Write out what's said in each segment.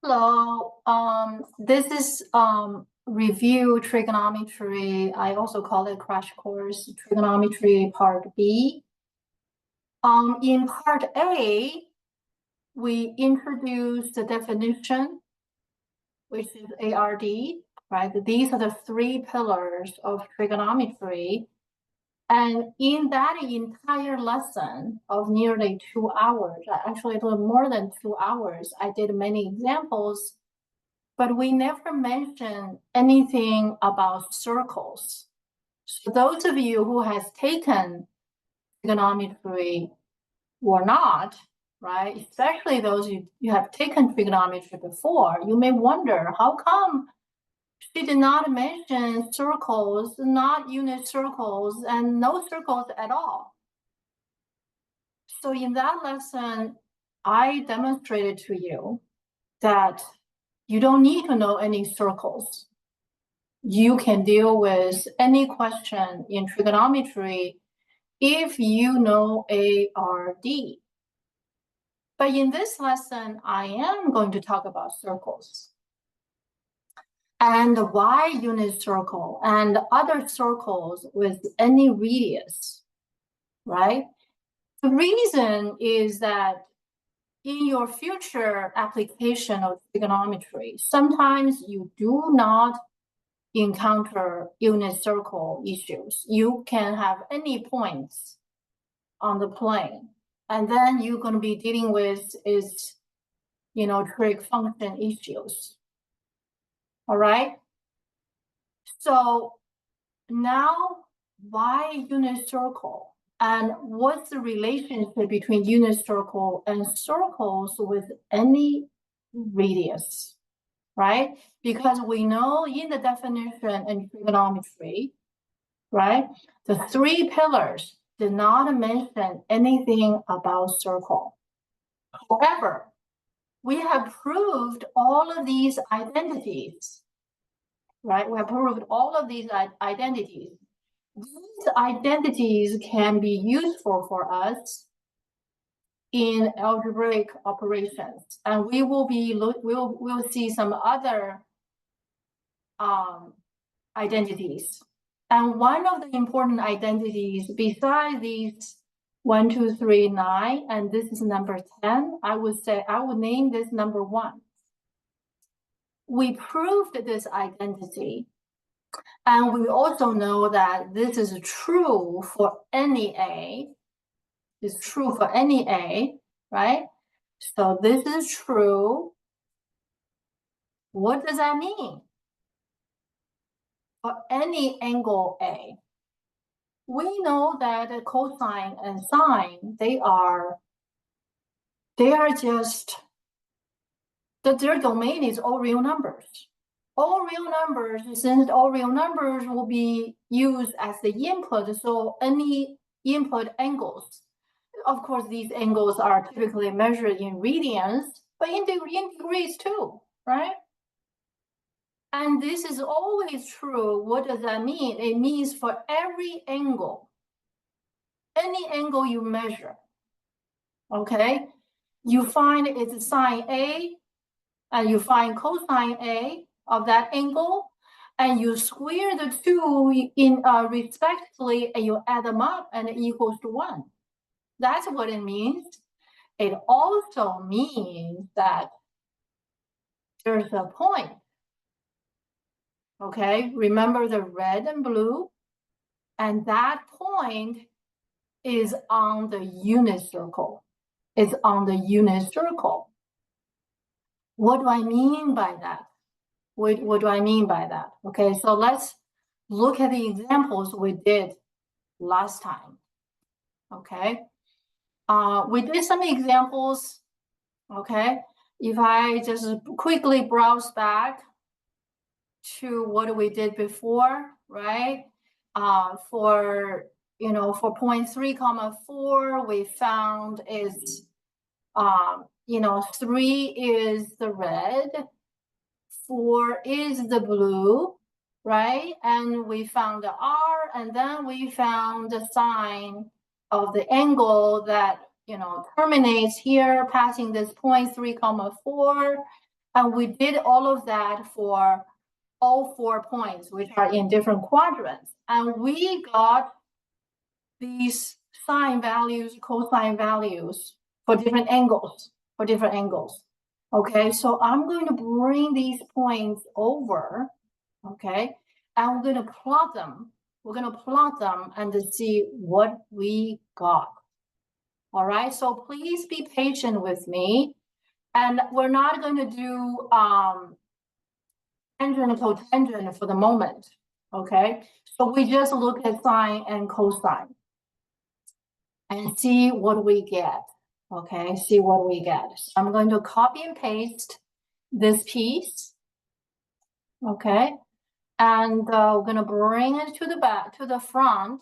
Hello, this is review trigonometry. I also call it crash course trigonometry part B. In part A, we introduce the definition, which is ARD, right? These are the three pillars of trigonometry. And in that entire lesson of nearly 2 hours, actually a little more than 2 hours, I did many examples, but we never mentioned anything about circles. So those of you who has taken trigonometry or not, right, especially those you have taken trigonometry before, you may wonder, how come she did not mention circles, not unit circles, and no circles at all? So in that lesson, I demonstrated to you that you don't need to know any circles. You can deal with any question in trigonometry if you know ARD. But in this lesson, I am going to talk about circles and why unit circle and other circles with any radius, right? The reason is that in your future application of trigonometry, sometimes you do not encounter unit circle issues. You can have any points on the plane, and then you're going to be dealing with is, trig function issues. All right. So now, why unit circle? And what's the relationship between unit circle and circles with any radius, right? Because we know in the definition in trigonometry, right, the three pillars did not mention anything about circle. However, we have proved all of these identities, right? We have proved all of these identities. These identities can be useful for us in algebraic operations, and we will be we'll see some other identities. And one of the important identities besides these 1, 2, 3, 9, and this is number 10, I would name this number 1. We proved this identity, and we also know that this is true for any A. It's true for any A, right? So this is true. What does that mean? For any angle A. We know that cosine and sine, they are just that their domain is all real numbers. All real numbers, since all real numbers will be used as the input, so any input angles. Of course, these angles are typically measured in radians, but in degrees too, right? And this is always true. What does that mean? It means for every angle, any angle you measure, okay, you find it's sine A, and you find cosine A of that angle, and you square the two in respectively, and you add them up, and it equals to 1. That's what it means. It also means that there's a point. Okay, remember the red and blue, and that point is on the unit circle. It's on the unit circle. What do I mean by that? What do I mean by that? Okay, so let's look at the examples we did last time. Okay, we did some examples. Okay, if I just quickly browse back to what we did before, right? For point 3, 4, we found is 3 is the red, 4 is the blue, right? And we found the R, and then we found the sine of the angle that terminates here, passing this point 3, 4, And we did all of that for all 4 points, which are in different quadrants. And we got these sine values, cosine values for different angles, Okay, so I'm going to bring these points over, okay, and we're going to plot them. We're going to plot them and to see what we got. All right, so please be patient with me. And we're not going to do tangent and cotangent for the moment, okay? So we just look at sine and cosine and see what we get, okay? See what we get. So I'm going to copy and paste this piece, okay? And we're going to bring it to the back, to the front,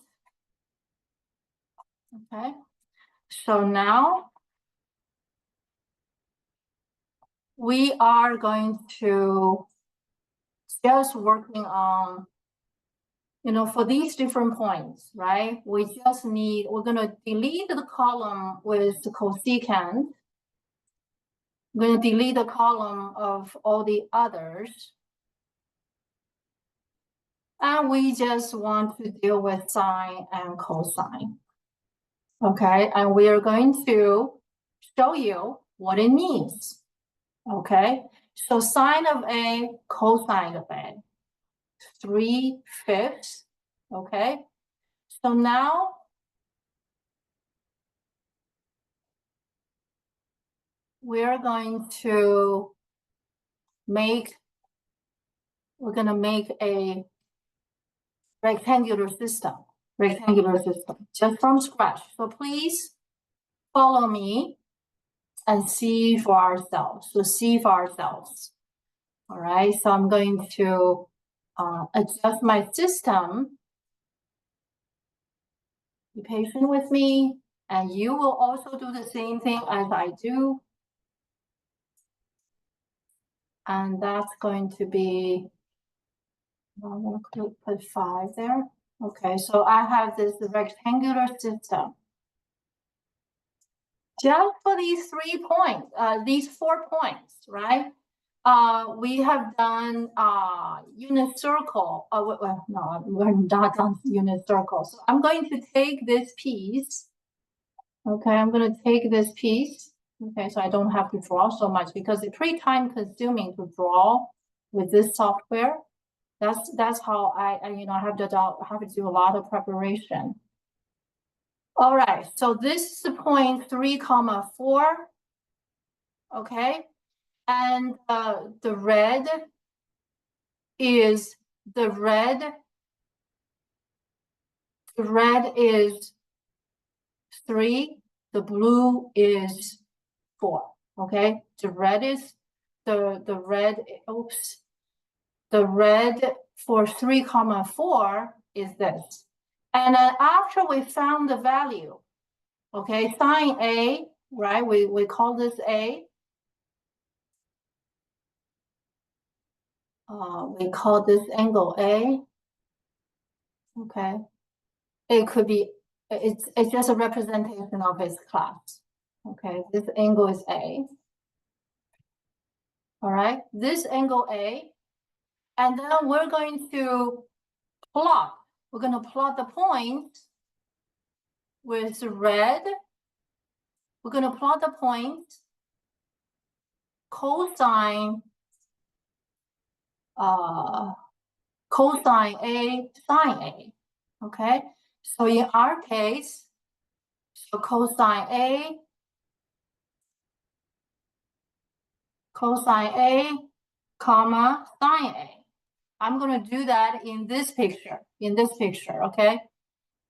okay? So now we are going to just working on, for these different points, right? We just need, we're going to delete the column with the cosecant. We're going to delete the column of all the others. And we just want to deal with sine and cosine. Okay, and we are going to show you what it means. Okay, so sine of A, cosine of A, 3/5. Okay, so now we're going to make a rectangular system, just from scratch. So please follow me and see for ourselves. All right, so I'm going to adjust my system. Be patient with me, and you will also do the same thing as I do. And that's going to be, I'm going to put 5 there. Okay, so I have this rectangular system. Just for these 3 points, these 4 points, right? We have done unit circle. Well, no, we're not done unit circle. So I'm going to take this piece. Okay, I'm going to take this piece. Okay, so I don't have to draw so much because it's pretty time consuming to draw with this software. That's how I have to do a lot of preparation. All right, so this is the point 3,4. Okay, and the red is 3, the blue is 4. Okay, the red is the red for 3,4 is this. And then after we found the value, okay, sine A, right? We call this A. We call this angle A. Okay, it could be, it's just a representation of its class. Okay, this angle is A. All right, this angle A. And then we're going to plot. We're going to plot the point with red. We're going to plot the point cosine cosine A, sine A. Okay, so in our case, so cosine A, comma, sine A. I'm going to do that in this picture, okay?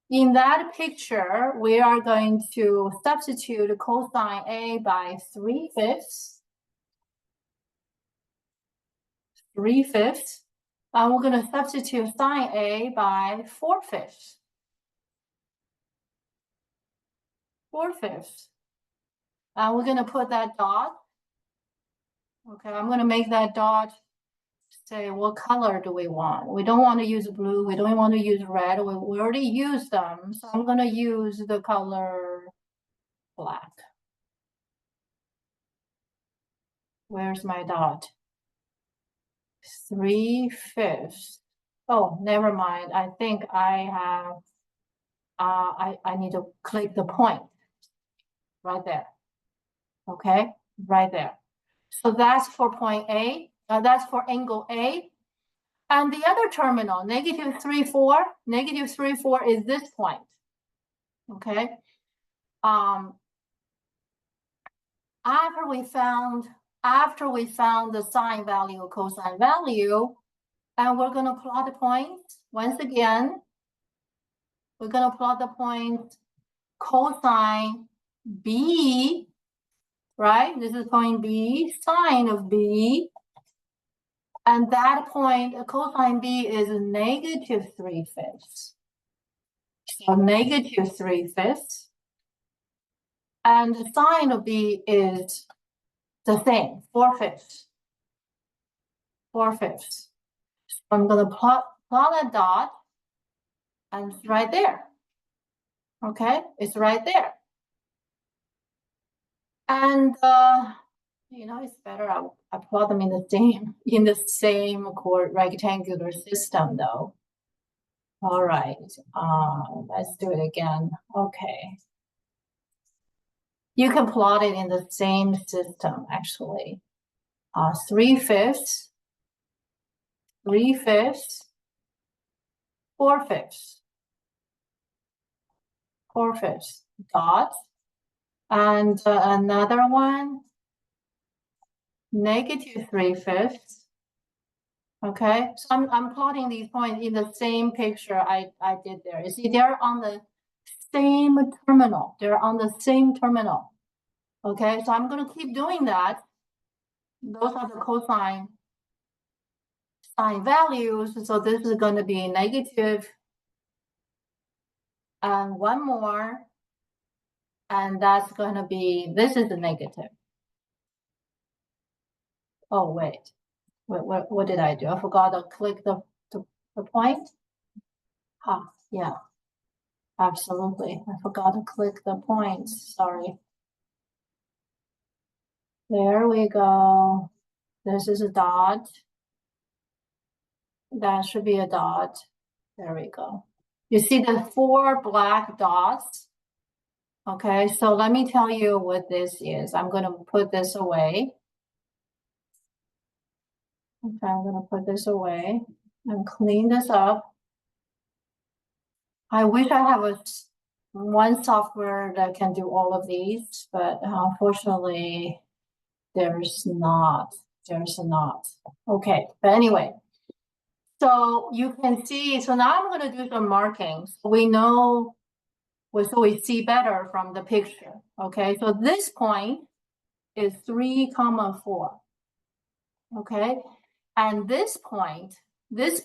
In that picture, we are going to substitute cosine A by 3/5. 3/5. And we're going to substitute sine A by 4/5. 4/5. And we're going to put that dot. Okay, I'm going to make that dot say what color do we want. We don't want to use blue. We don't want to use red. We already used them. So I'm going to use the color black. Where's my dot? 3/5. Oh, never mind. I think I have, I need to click the point right there. Okay, right there. So that's for point A. That's for angle A. And the other terminal, -3,4, -3,4 is this point. Okay. After we found the sine value, cosine value, and we're going to plot the points once again. We're going to plot the point cosine B, right? This is point B, sine of B. And that point, cosine B is -3/5. So -3/5. And the sine of B is the same, 4/5. 4/5. So I'm going to plot a dot, and it's right there. Okay, it's right there. And it's better I plot them in the same rectangular system though. All right, let's do it again. Okay. You can plot it in the same system actually. 3/5, 3/5, 4/5, 4/5 dot, and another one, -3/5. Okay, so I'm plotting these points in the same picture I did there. You see, they're on the same terminal. They're on the same terminal. Okay, so I'm going to keep doing that. Those are the cosine sine values. So this is going to be negative. And one more. And that's going to be, this is a negative. Oh, wait. What did I do? I forgot to click the point. Yeah, absolutely. I forgot to click the points. Sorry. There we go. This is a dot. That should be a dot. There we go. You see the 4 black dots? Okay, so let me tell you what this is. I'm going to put this away. Okay, I'm going to put this away and clean this up. I wish I have one software that can do all of these, but unfortunately, there's not. There's not. Okay, but anyway, so you can see, so now I'm going to do some markings. We know, so we see better from the picture. Okay, so this point is 3,4. Okay, and this point is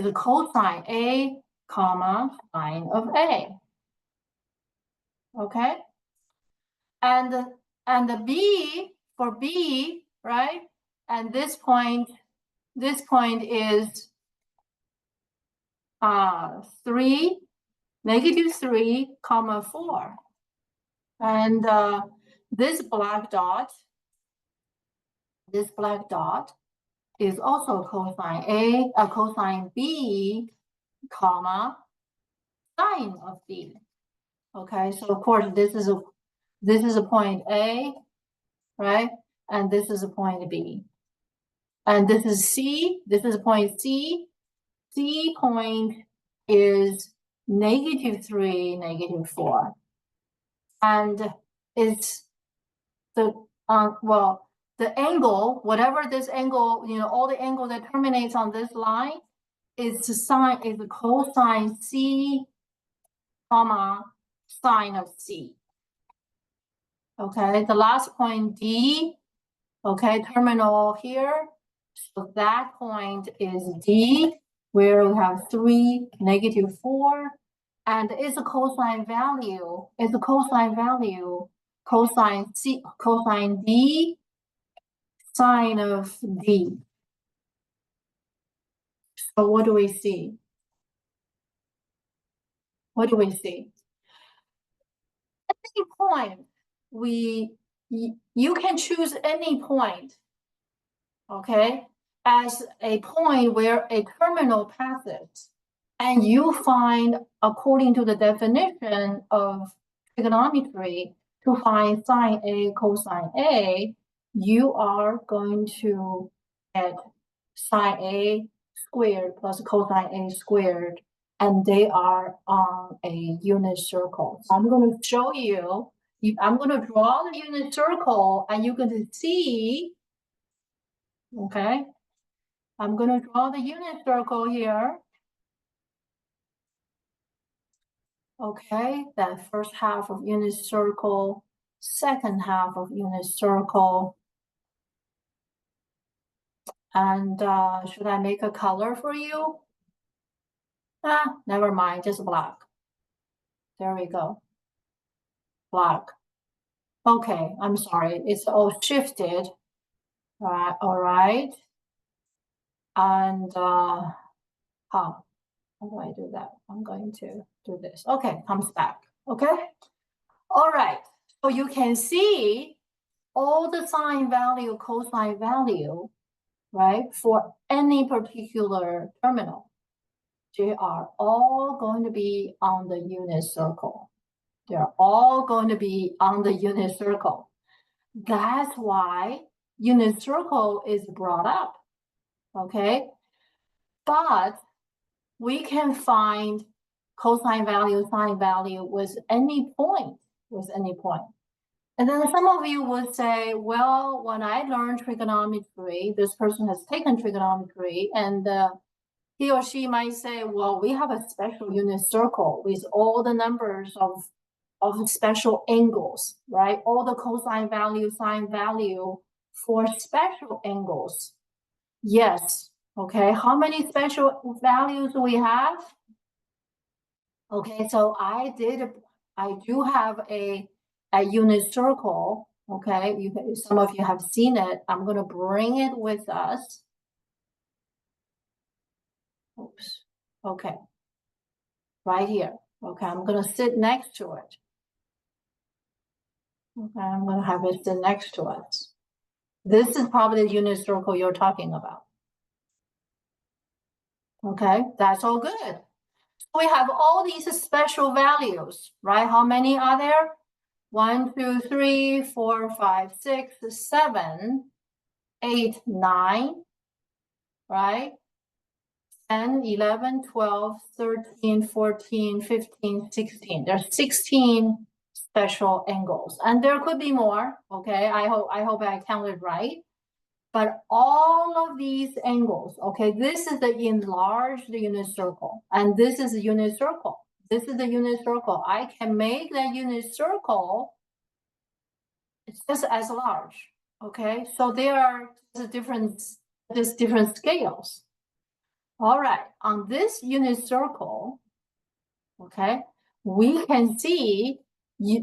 a cosine A, sine of A. Okay, and the B for B, right? And this point is 3, -3,4. And this black dot is also cosine A, cosine B, sine of B. Okay, so of course this is a point A, right? And this is a point B. And this is C, this is a point C. C point is -3, -4. And it's the angle, whatever this angle, all the angle that terminates on this line is the cosine C, sine of C. Okay, the last point D, okay, terminal here. So that point is D, where we have 3, -4, and it's a cosine value. Cosine C, cosine D, sine of D. So what do we see? What do we see? At any point, we you can choose any point, okay, as a point where a terminal passes. And you find, according to the definition of trigonometry, to find sine A, cosine A, you are going to get sine A squared plus cosine A squared, and they are on a unit circle. So I'm going to show you, I'm going to draw the unit circle, and you're going to see, okay, I'm going to draw the unit circle here. Okay, that first half of unit circle, second half of unit circle. And should I make a color for you? Never mind, just black. There we go. Black. Okay, I'm sorry, it's all shifted. All right. And how do I do that? I'm going to do this. Okay, comes back. Okay. All right. So you can see all the sine value, cosine value, right, for any particular terminal, they are all going to be on the unit circle. They're all going to be on the unit circle. That's why unit circle is brought up, okay? But we can find cosine value, sine value with any point, And then some of you would say, well, when I learned trigonometry, this person has taken trigonometry, and he or she might say, well, we have a special unit circle with all the numbers of special angles, right? All the cosine value, sine value for special angles. Yes, okay, how many special values do we have? Okay, so I do have a unit circle, okay? Some of you have seen it. I'm gonna bring it with us. Oops, okay, right here. Okay, I'm gonna sit next to it. Okay, I'm gonna have it sit next to us. This is probably the unit circle you're talking about. Okay, that's all good. We have all these special values, right? How many are there? 1, 2, 3, 4, 5, 6, 7, 8, 9, right? 10, 11, 12, 13, 14, 15, 16. There's 16 special angles, and there could be more, okay? I hope I counted right. But all of these angles, okay, this is the enlarged unit circle, and this is the unit circle. This is the unit circle. I can make that unit circle, it's just as large, okay? So there are different scales. All right, on this unit circle, okay, we can see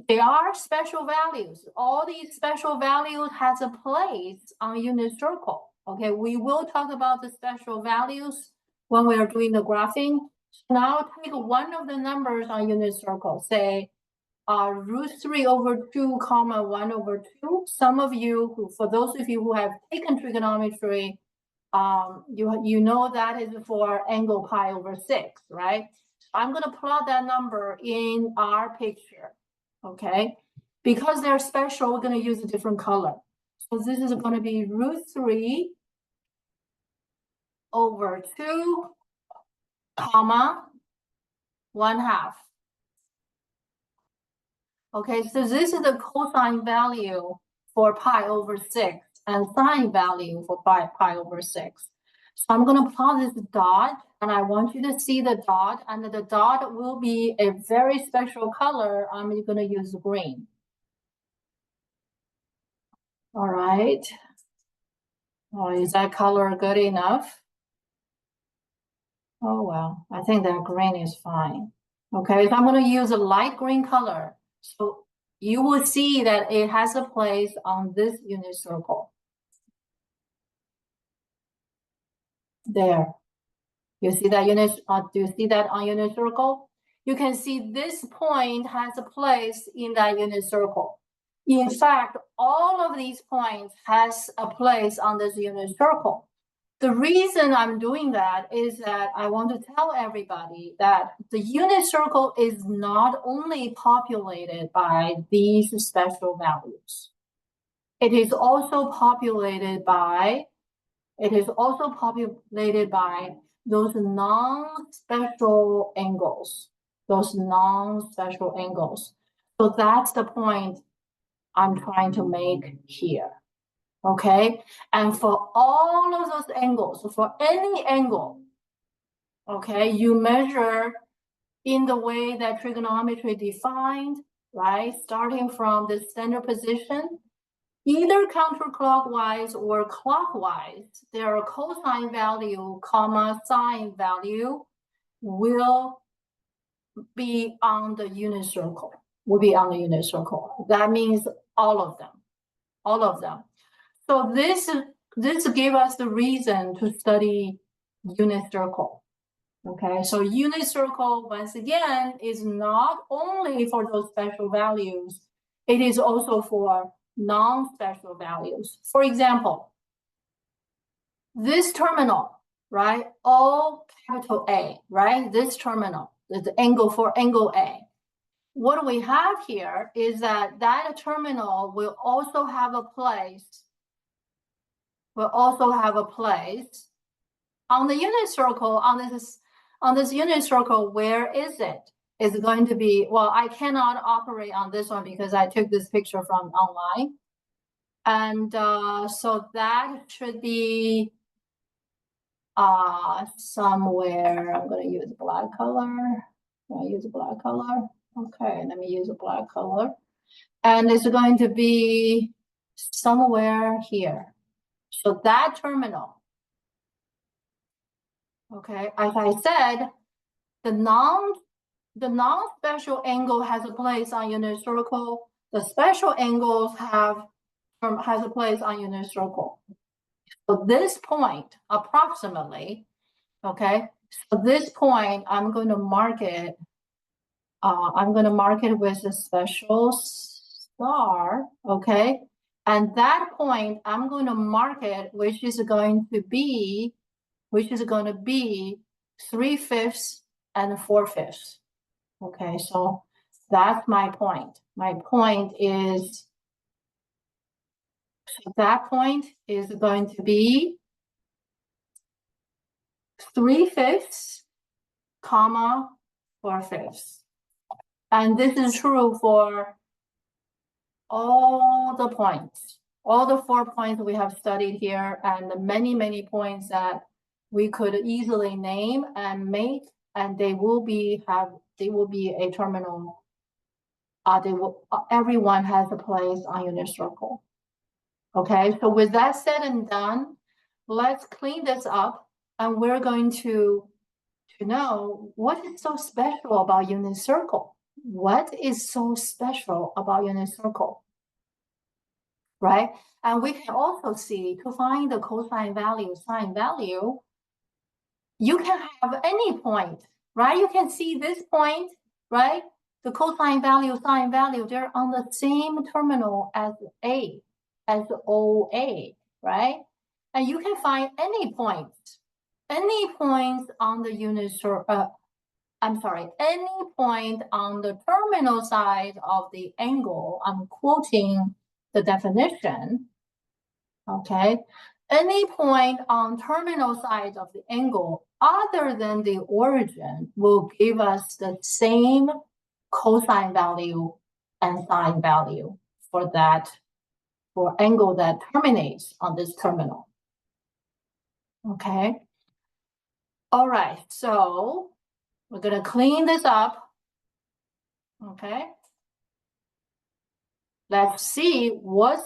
there are special values. All these special values has a place on unit circle. Okay, we will talk about the special values when we are doing the graphing. Now take one of the numbers on unit circle, say √3/2, 1/2. Some of you, for those of you who have taken trigonometry, you know that is for angle pi/6, right? I'm going to plot that number in our picture, okay? Because they're special, we're going to use a different color. So this is going to be √3/2, 1/2. Okay, so this is the cosine value for pi/6 and sine value for pi/6. So I'm going to plot this dot, and I want you to see the dot, and the dot will be a very special color. I'm going to use green. All right. Oh, is that color good enough? Oh, well, I think that green is fine. Okay, so I'm going to use a light green color. So you will see that it has a place on this unit circle. There. You see that unit? Do you see that on unit circle? You can see this point has a place in that unit circle. In fact, all of these points has a place on this unit circle. The reason I'm doing that is that I want to tell everybody that the unit circle is not only populated by these special values. It is also populated by those non-special angles. So that's the point I'm trying to make here. Okay, and for all of those angles, for any angle, okay, you measure in the way that trigonometry defined, right? Starting from the standard position, either counterclockwise or clockwise, their cosine value, comma, sine value will be on the unit circle. That means all of them. So this gave us the reason to study unit circle. Okay, so unit circle, once again, is not only for those special values, it is also for non-special values. For example, this terminal, right? All capital A, right? This terminal, the angle for angle A. What we have here is that terminal will also have a place on the unit circle, on this unit circle. Where is it? Is it going to be, well, I cannot operate on this one because I took this picture from online. And so that should be somewhere. I'm going to use black color. Okay, let me use a black color. And it's going to be somewhere here. So that terminal. Okay, as I said, the non-special angle has a place on unit circle. The special angles has a place on unit circle. So this point, approximately, okay. So this point, I'm going to mark it. With a special star, okay. And that point, I'm going to mark it, which is going to be 3/5 and 4/5. Okay, so that's my point. My point is, so that point is going to be 3/5, comma, 4/5. And this is true for all the points, all the 4 points we have studied here, and the many, many points that we could easily name and make, and they will be a terminal. Everyone has a place on unit circle. Okay, so with that said and done, let's clean this up, and we're going to know what is so special about unit circle. What is so special about unit circle, right? And we can also see, to find the cosine value, sine value, you can have any point, right? You can see this point, right? The cosine value, sine value, they're on the same terminal as A, as OA, right? And you can find any points on the unit circle, any point on the terminal side of the angle. I'm quoting the definition, okay? Any point on terminal side of the angle other than the origin will give us the same cosine value and sine value for angle that terminates on this terminal. Okay. All right, so we're gonna clean this up. Okay. Let's see what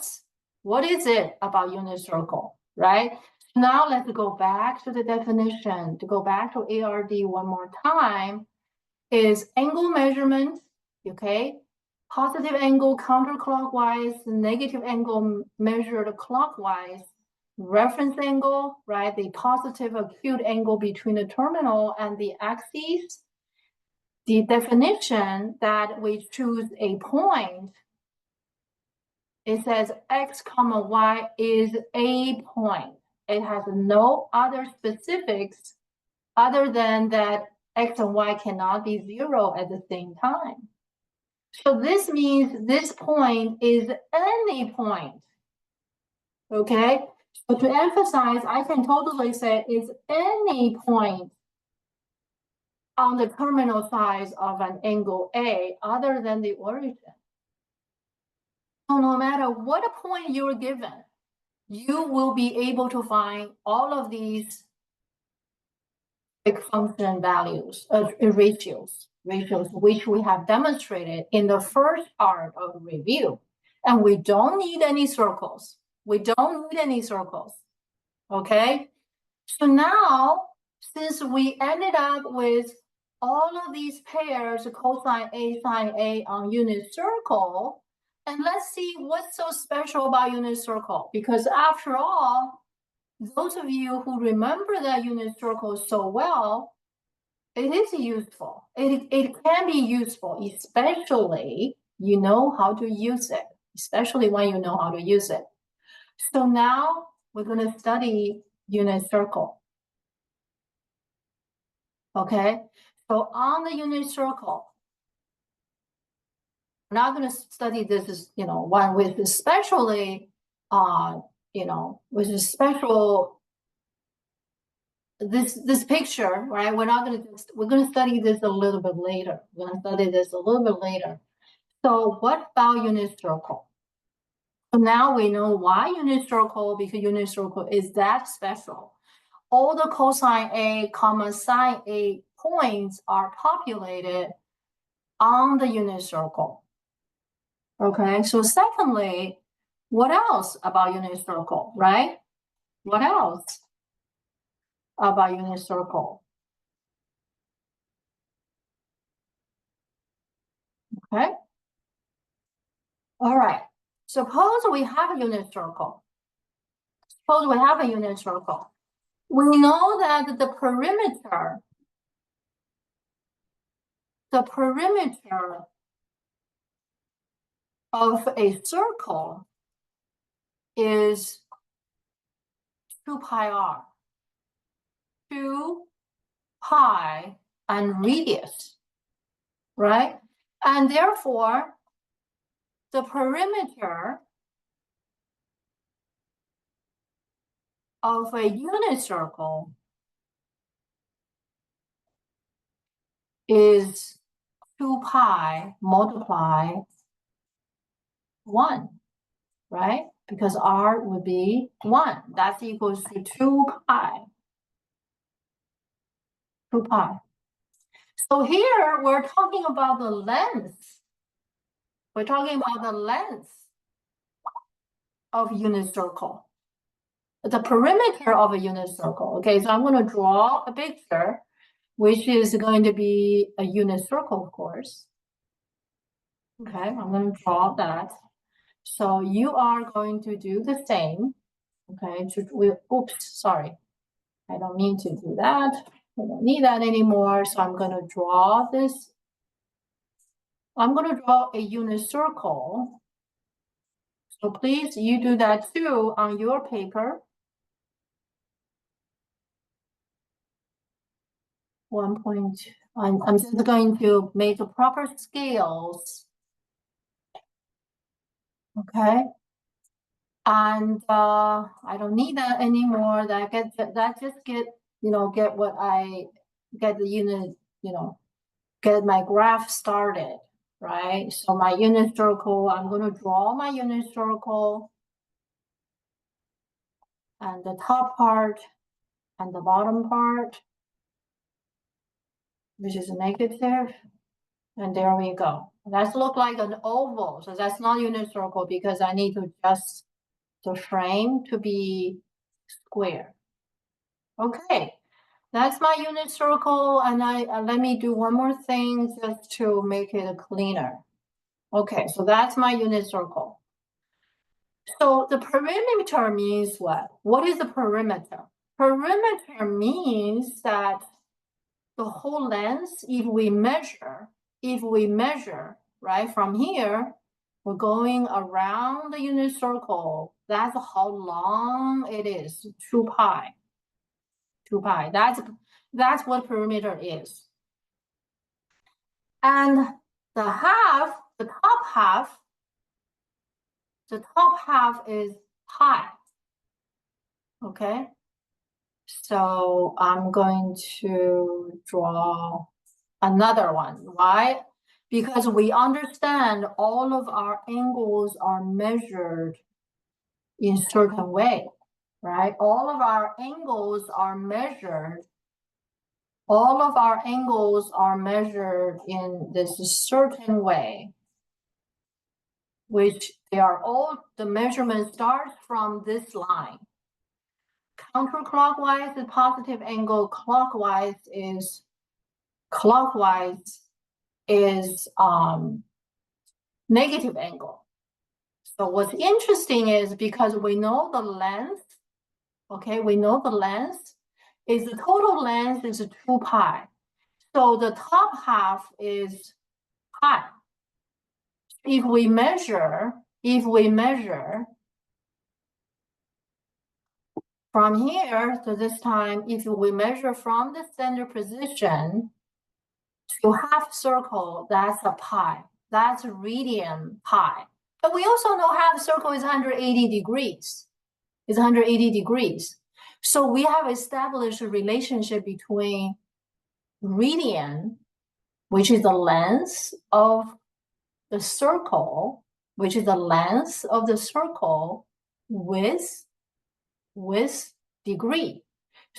is it about unit circle, right? Now let's go back to the definition. To go back to ARD one more time, is angle measurement, okay? Positive angle counterclockwise, negative angle measured clockwise, reference angle, right? The positive acute angle between the terminal and the axis. The definition that we choose a point it says x comma y is a point. It has no other specifics other than that x and y cannot be 0 at the same time. So this means this point is any point. Okay? So to emphasize, I can totally say it's any point on the terminal sides of an angle A other than the origin. So no matter what point you're given, you will be able to find all of these big function values, ratios, which we have demonstrated in the first part of the review. And we don't need any circles. We don't need any circles. Okay? So now, since we ended up with all of these pairs, cosine A, sine A on unit circle, and let's see what's so special about unit circle. Because after all, those of you who remember that unit circle so well, it is useful. It can be useful, especially you know how to use it, especially when you know how to use it. So now we're going to study unit circle. Okay, so on the unit circle, we're not going to study this as, one with especially, with a special, this picture, right? We're going to study this a little bit later. We're going to study this a little bit later. So what about unit circle? So now we know why unit circle, because unit circle is that special. All the cosine A, sine A points are populated on the unit circle. Okay, so secondly, what else about unit circle, right? What else about unit circle? Okay. All right. Suppose we have a unit circle. Suppose we have a unit circle. We know that the perimeter of a circle is 2 pi r. 2 pi and radius, right? And therefore, the perimeter of a unit circle is 2 pi multiply 1, right? Because r would be 1. That's equals to 2 pi. 2 pi. So here we're talking about the length. We're talking about the length of unit circle. The perimeter of a unit circle. Okay, so I'm going to draw a picture, which is going to be a unit circle, of course. Okay, I'm going to draw that. So you are going to do the same. Okay, oops, sorry. I don't mean to do that. I don't need that anymore. So I'm going to draw this. I'm going to draw a unit circle. So please, you do that too on your paper. 1. I'm just going to make the proper scales. Okay. And I don't need that anymore. That just get what I get the unit, get my graph started, right? So my unit circle, I'm going to draw my unit circle, and the top part and the bottom part, which is negative. And there we go. That's look like an oval. So that's not unit circle because I need to adjust the frame to be square. Okay, that's my unit circle. And let me do one more thing just to make it cleaner. Okay, so that's my unit circle. So the perimeter means what? What is the perimeter? Perimeter means that the whole length, if we measure, right, from here, We're going around the unit circle. That's how long it is, 2 pi. 2 pi, that's what perimeter is. And the top half is pi, okay? So I'm going to draw another one. Why? Because we understand all of our angles are measured in certain way, right? All of our angles are measured in this certain way, which the measurement starts from this line. Counterclockwise is positive angle, clockwise is negative angle. So what's interesting is because we know the length, okay, is the total length is 2 pi. So the top half is pi. If we measure from here to this time, if we measure from the center position to half circle, that's a pi. That's radian pi. But we also know half circle is 180 degrees. It's 180 degrees. So we have established a relationship between radian, which is the length of the circle, with degree.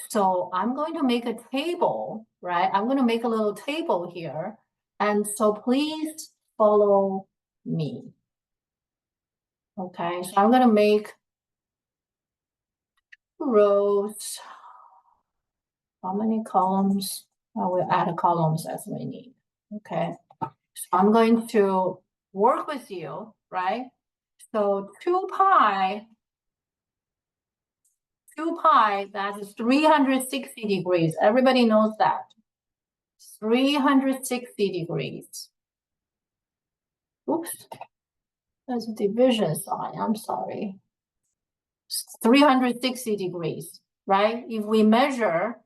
So I'm going to make a table, right? I'm going to make a little table here. And so please follow me. Okay, so I'm going to make rows. How many columns? I will add columns as we need. Okay, so I'm going to work with you, right? So 2 pi, that is 360 degrees. Everybody knows that. 360 degrees. Oops, that's a division sign, I'm sorry. 360 degrees, right? If we measure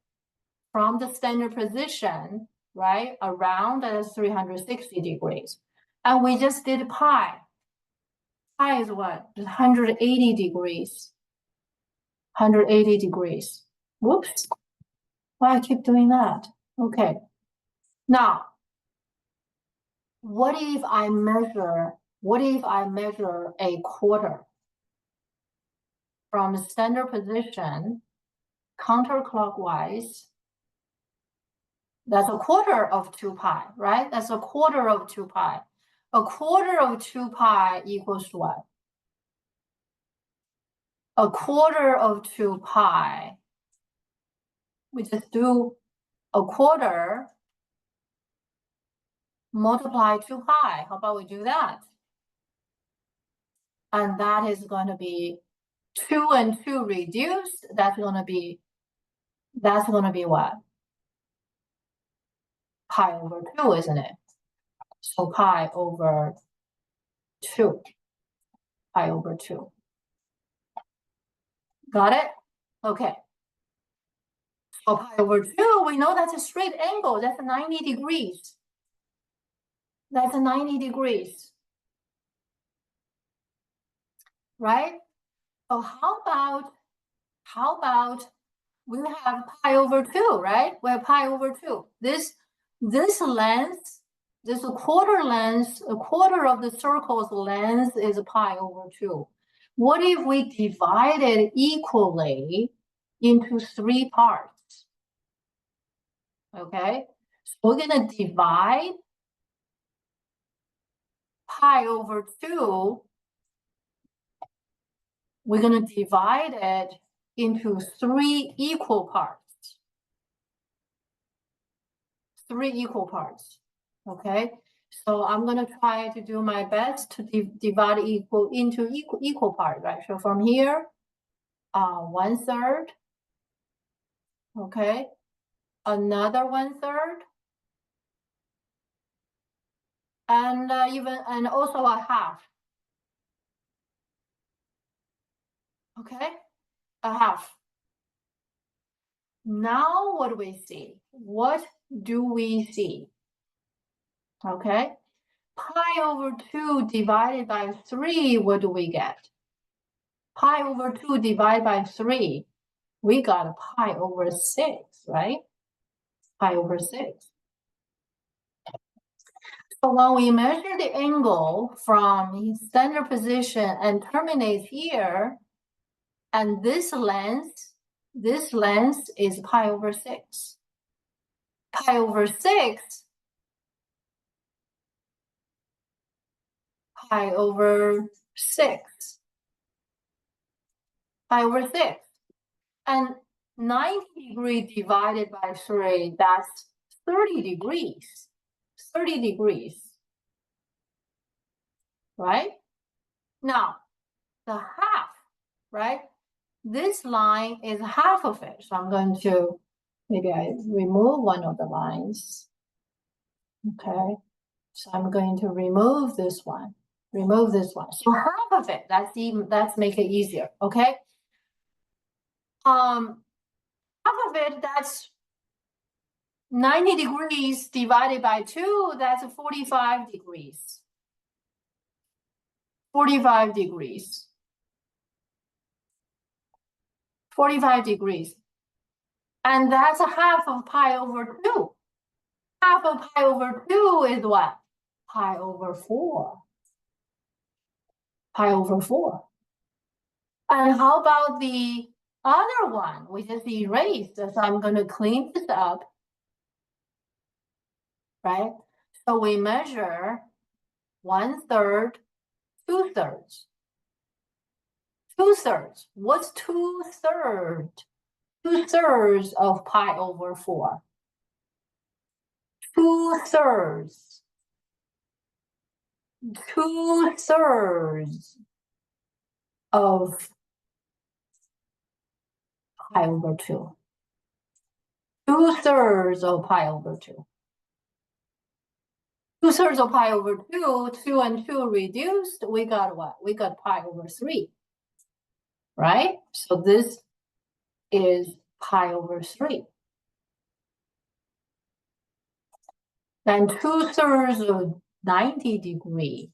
from the standard position, right, around that is 360 degrees. And we just did pi. Pi is what? 180 degrees. 180 degrees. Whoops. Why I keep doing that? Okay. Now, what if I measure a quarter from standard position counterclockwise? That's a quarter of 2 pi, right? That's a quarter of 2 pi. A quarter of 2 pi equals what? A quarter of 2 pi. We just do a quarter multiply 2 pi. How about we do that? And that is going to be 2 and 2 reduced. That's going to be what? Pi over 2, isn't it? So pi over 2. Pi over 2. Got it? Okay. So pi over 2, we know that's a straight angle. That's 90 degrees. That's 90 degrees. Right? So how about we have pi over 2, right? We have pi over 2. This length, this quarter length, a quarter of the circle's length is pi over 2. What if we divide it equally into 3 parts? Okay, so we're going to divide pi over 2. We're going to divide it into 3 equal parts. 3 equal parts. Okay, so I'm going to try to do my best to divide into equal part, right? So from here, 1/3. Okay, another 1/3, and also a half. okay? A half. Now what do we see? What do we see? Okay, pi over 2 divided by 3, what do we get? Pi over 2 divided by 3, we got a pi over 6, right? Pi over 6. So when we measure the angle from center position and terminate here, and this length is pi over 6. Pi over 6, pi over 6, pi over 6. And 90 degrees divided by 3, that's 30 degrees. 30 degrees, right? Now, the half, right? This line is half of it. So I'm going to, maybe I remove one of the lines. Okay, so I'm going to remove this one. Remove this one. So half of it, that's make it easier, okay? Half of it, that's 90 degrees divided by 2, that's 45 degrees. 45 degrees. 45 degrees. And that's a half of pi over 2. Half of pi over 2 is what? Pi over 4. Pi over 4. And how about the other one, which is erased? So I'm going to clean this up, right? So we measure 1/3, 2/3. 2/3. What's 2/3? 2/3 of pi over 4. 2/3. 2/3 of pi over 2. 2/3 of pi over 2. 2/3 of pi over 2, 2 and 2 reduced, we got what? We got pi over 3, right? So this is pi over 3. And 2/3 of 90 degrees.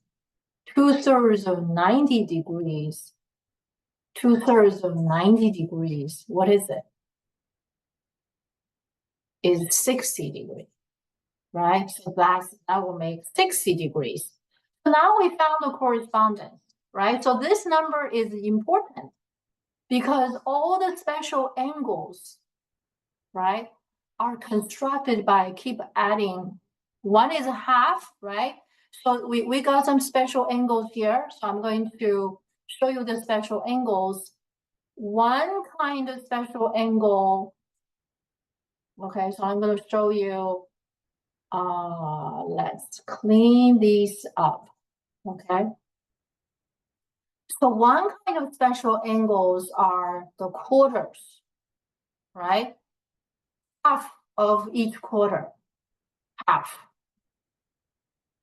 2/3 of 90 degrees. 2/3 of 90 degrees. What is it? Is 60 degrees, right? So that will make 60 degrees. So now we found the correspondence, right? So this number is important because all the special angles, right, are constructed by keep adding. One is a half, right? So we got some special angles here. So I'm going to show you the special angles. One kind of special angle, okay, so I'm going to show you, let's clean these up, okay? So one kind of special angles are the quarters, right? Half of each quarter, half.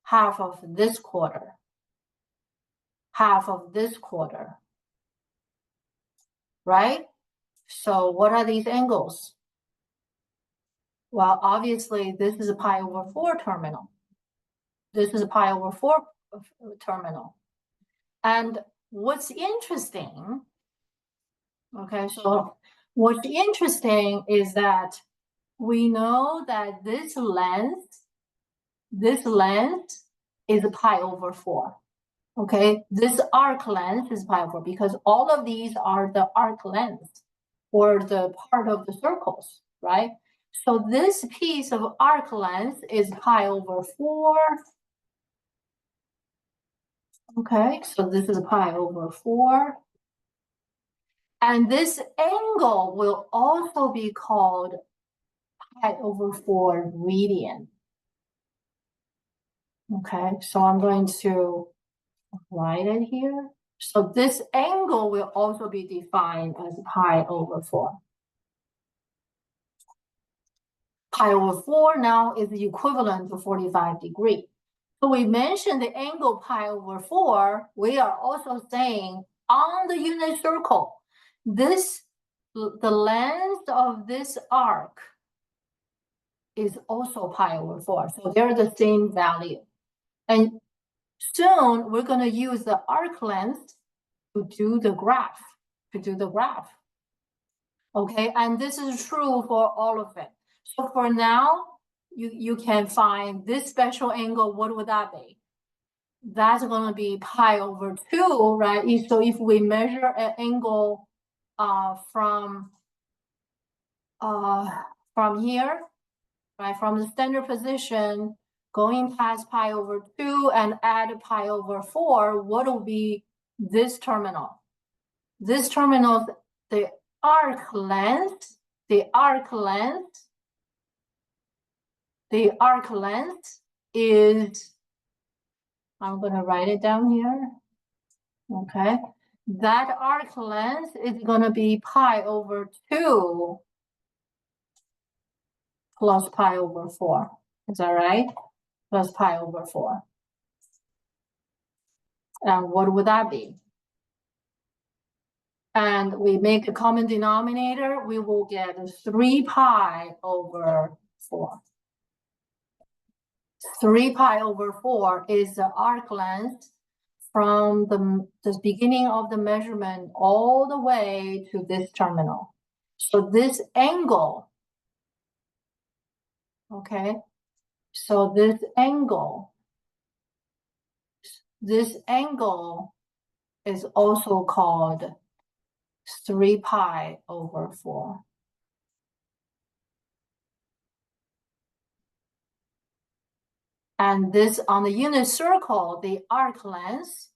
Half of this quarter, half of this quarter, right? So what are these angles? Well, obviously, this is a pi over 4 terminal. This is a pi over 4 terminal. And what's interesting, okay, so what's interesting is that we know that this length is a pi over 4. Okay, this arc length is pi over 4 because all of these are the arc length or the part of the circles, right? So this piece of arc length is pi over 4. Okay, so this is pi over 4. And this angle will also be called pi over 4 radian. Okay, so I'm going to write it here. So this angle will also be defined as pi over 4. Pi over 4 now is equivalent to 45 degrees. So we mentioned the angle pi over 4. We are also saying on the unit circle, the length of this arc is also pi over 4. So they're the same value. And soon we're going to use the arc length to do the graph, Okay, and this is true for all of it. So for now, you can find this special angle, what would that be? That's going to be pi over 2, right? So if we measure an angle from here, right, from the standard position, going past pi over 2 and add pi over 4, what will be this terminal? This terminal, the arc length is, I'm going to write it down here. Okay. That arc length is going to be pi over 2 plus pi over 4. Is that right? Plus pi over 4. And what would that be? And we make a common denominator, we will get 3 pi over 4. 3 pi over 4 is the arc length from the beginning of the measurement all the way to this terminal. So this angle, okay, so this angle is also called 3 pi over 4. And this, on the unit circle, the arc length,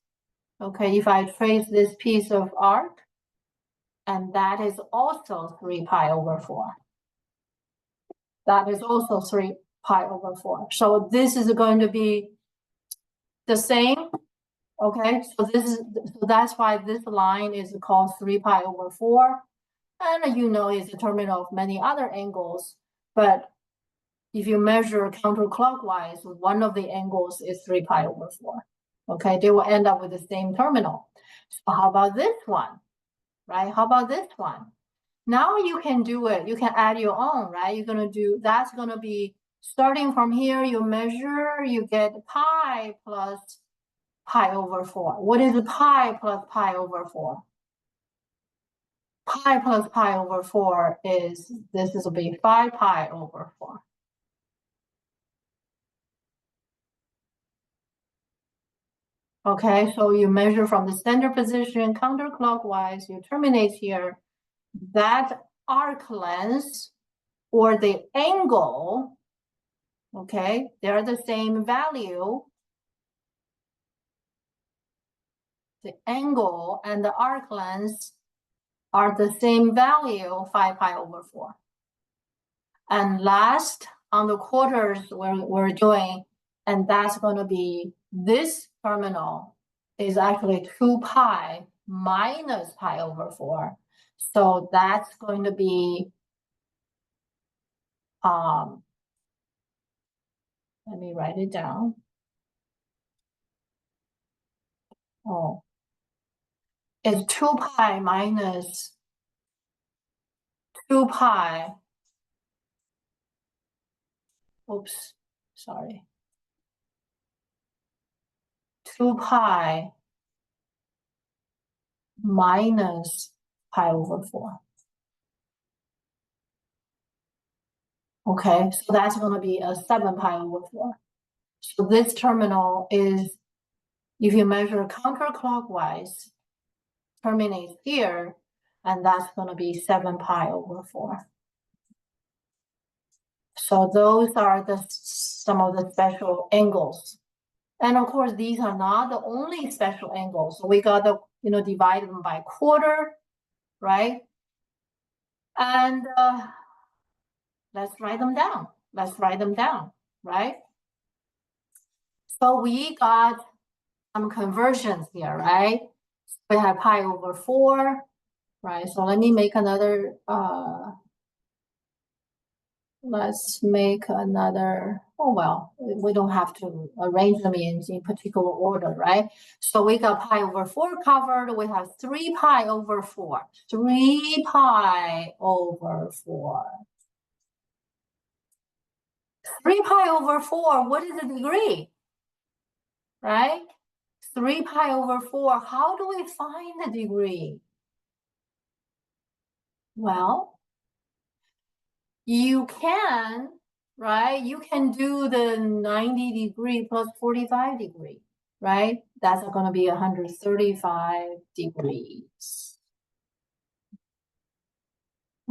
okay, if I trace this piece of arc, and that is also 3 pi over 4. That is also 3 pi over 4. So this is going to be the same, okay? So that's why this line is called 3 pi over 4. And you know it's a terminal of many other angles, but if you measure counterclockwise, one of the angles is 3 pi over 4. Okay, they will end up with the same terminal. So how about this one, right? How about this one? Now you can do it. You can add your own, right? You're going to do, that's going to be starting from here, you measure, you get pi plus pi over 4. What is pi plus pi over 4? Pi plus pi over 4 is, this will be 5 pi over 4. Okay, so you measure from the standard position counterclockwise, you terminate here. That arc length or the angle, okay, they're the same value. The angle and the arc length are the same value, 5 pi over 4. And last, on the quarters we're doing, and that's going to be this terminal is actually 2 pi minus pi over 4. So that's going to be, let me write it down. Oh, it's 2 pi minus 2 pi. Oops, sorry. 2 pi minus pi over 4. Okay, so that's going to be a 7 pi over 4. So this terminal is, if you measure counterclockwise, terminates here, and that's going to be 7 pi over 4. So those are some of the special angles. And of course, these are not the only special angles. We got to, divide them by quarter, right? And let's write them down. Right? So we got some conversions here, right? We have pi over 4, right? So let me make another let's make another, oh, well, we don't have to arrange them in particular order, right? So we got pi over 4 covered. We have 3 pi over 4. 3 pi over 4. 3 pi over 4, what is the degree? Right? 3 pi over 4, how do we find the degree? Well, you can, right? You can do the 90 degree plus 45 degree, right? That's going to be 135 degrees.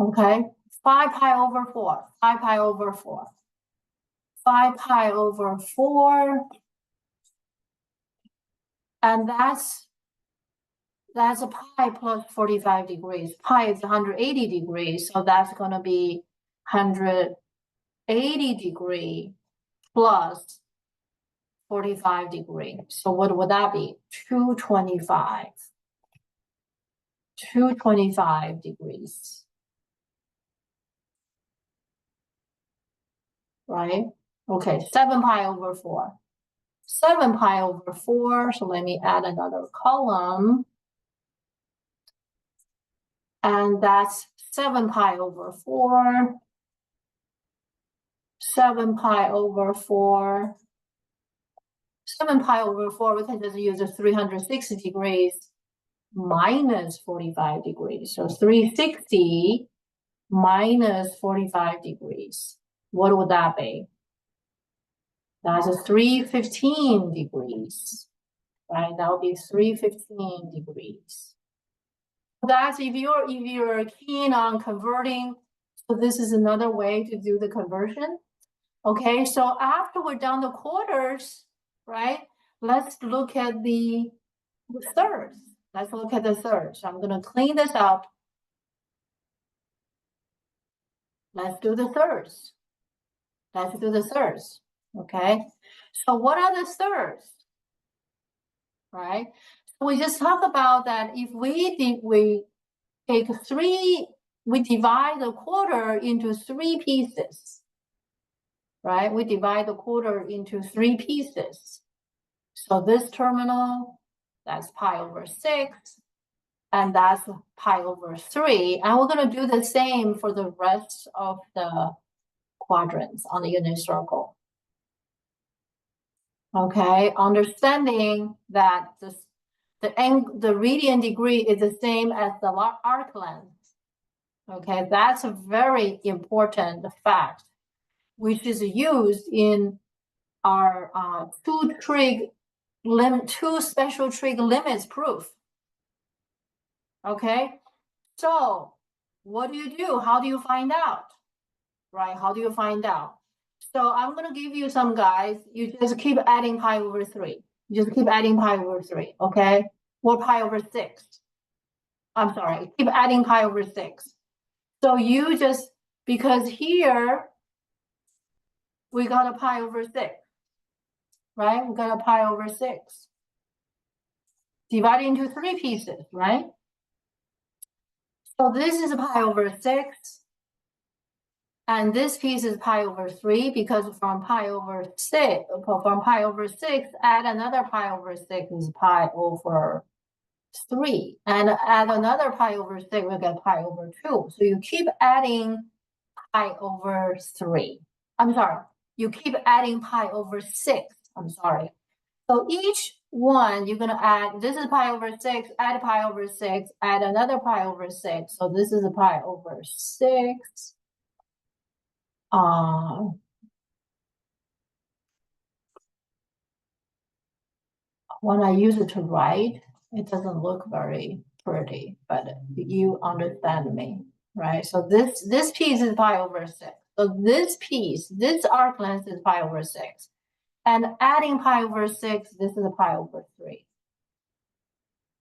Okay, 5 pi over 4, 5 pi over 4. 5 pi over 4, and that's a pi plus 45 degrees. Pi is 180 degrees, so that's going to be 180 degree plus 45 degree. So what would that be? 225. 225 degrees. Right? Okay, 7 pi over 4. 7 pi over 4, so let me add another column. And that's 7 pi over 4. 7 pi over 4. 7 pi over 4, we can just use the 360 degrees minus 45 degrees. So 360 minus 45 degrees. What would that be? That's a 315 degrees, right? That would be 315 degrees. That's if you're keen on converting. So this is another way to do the conversion. Okay, so after we're done the quarters, right? Let's look at the thirds. Let's look at the thirds. So I'm going to clean this up. Let's do the thirds. Let's do the thirds. Okay, so what are the thirds? Right? So we just talked about that if we take 3, we divide the quarter into 3 pieces. Right? We divide the quarter into 3 pieces. So this terminal, that's pi over 6, and that's pi over 3. And we're going to do the same for the rest of the quadrants on the unit circle. Okay, understanding that the radian degree is the same as the arc length. Okay, that's a very important fact, which is used in our two special trig limits proof. Okay, so what do you do? How do you find out? Right? How do you find out? So I'm going to give you some guys. You just keep adding pi over 3. You just keep adding pi over 3, okay? Or pi over 6. I'm sorry, keep adding pi over 6. So you just, because here we got a pi over 6, right? We got a pi over 6. Divided into 3 pieces, right? So this is a pi over 6. And this piece is pi over 3 because from pi over 6, add another pi over 6 is pi over 3. And add another pi over 6, we get pi over 2. So you keep adding pi over 3. I'm sorry, you keep adding pi over 6. I'm sorry. So each one you're going to add, this is pi over 6, add pi over 6, add another pi over 6. So this is a pi over 6. When I use it to write, it doesn't look very pretty, but you understand me, right? So this piece is pi over 6. So this piece, this arc length is pi over 6. And adding pi over 6, this is a pi over 3.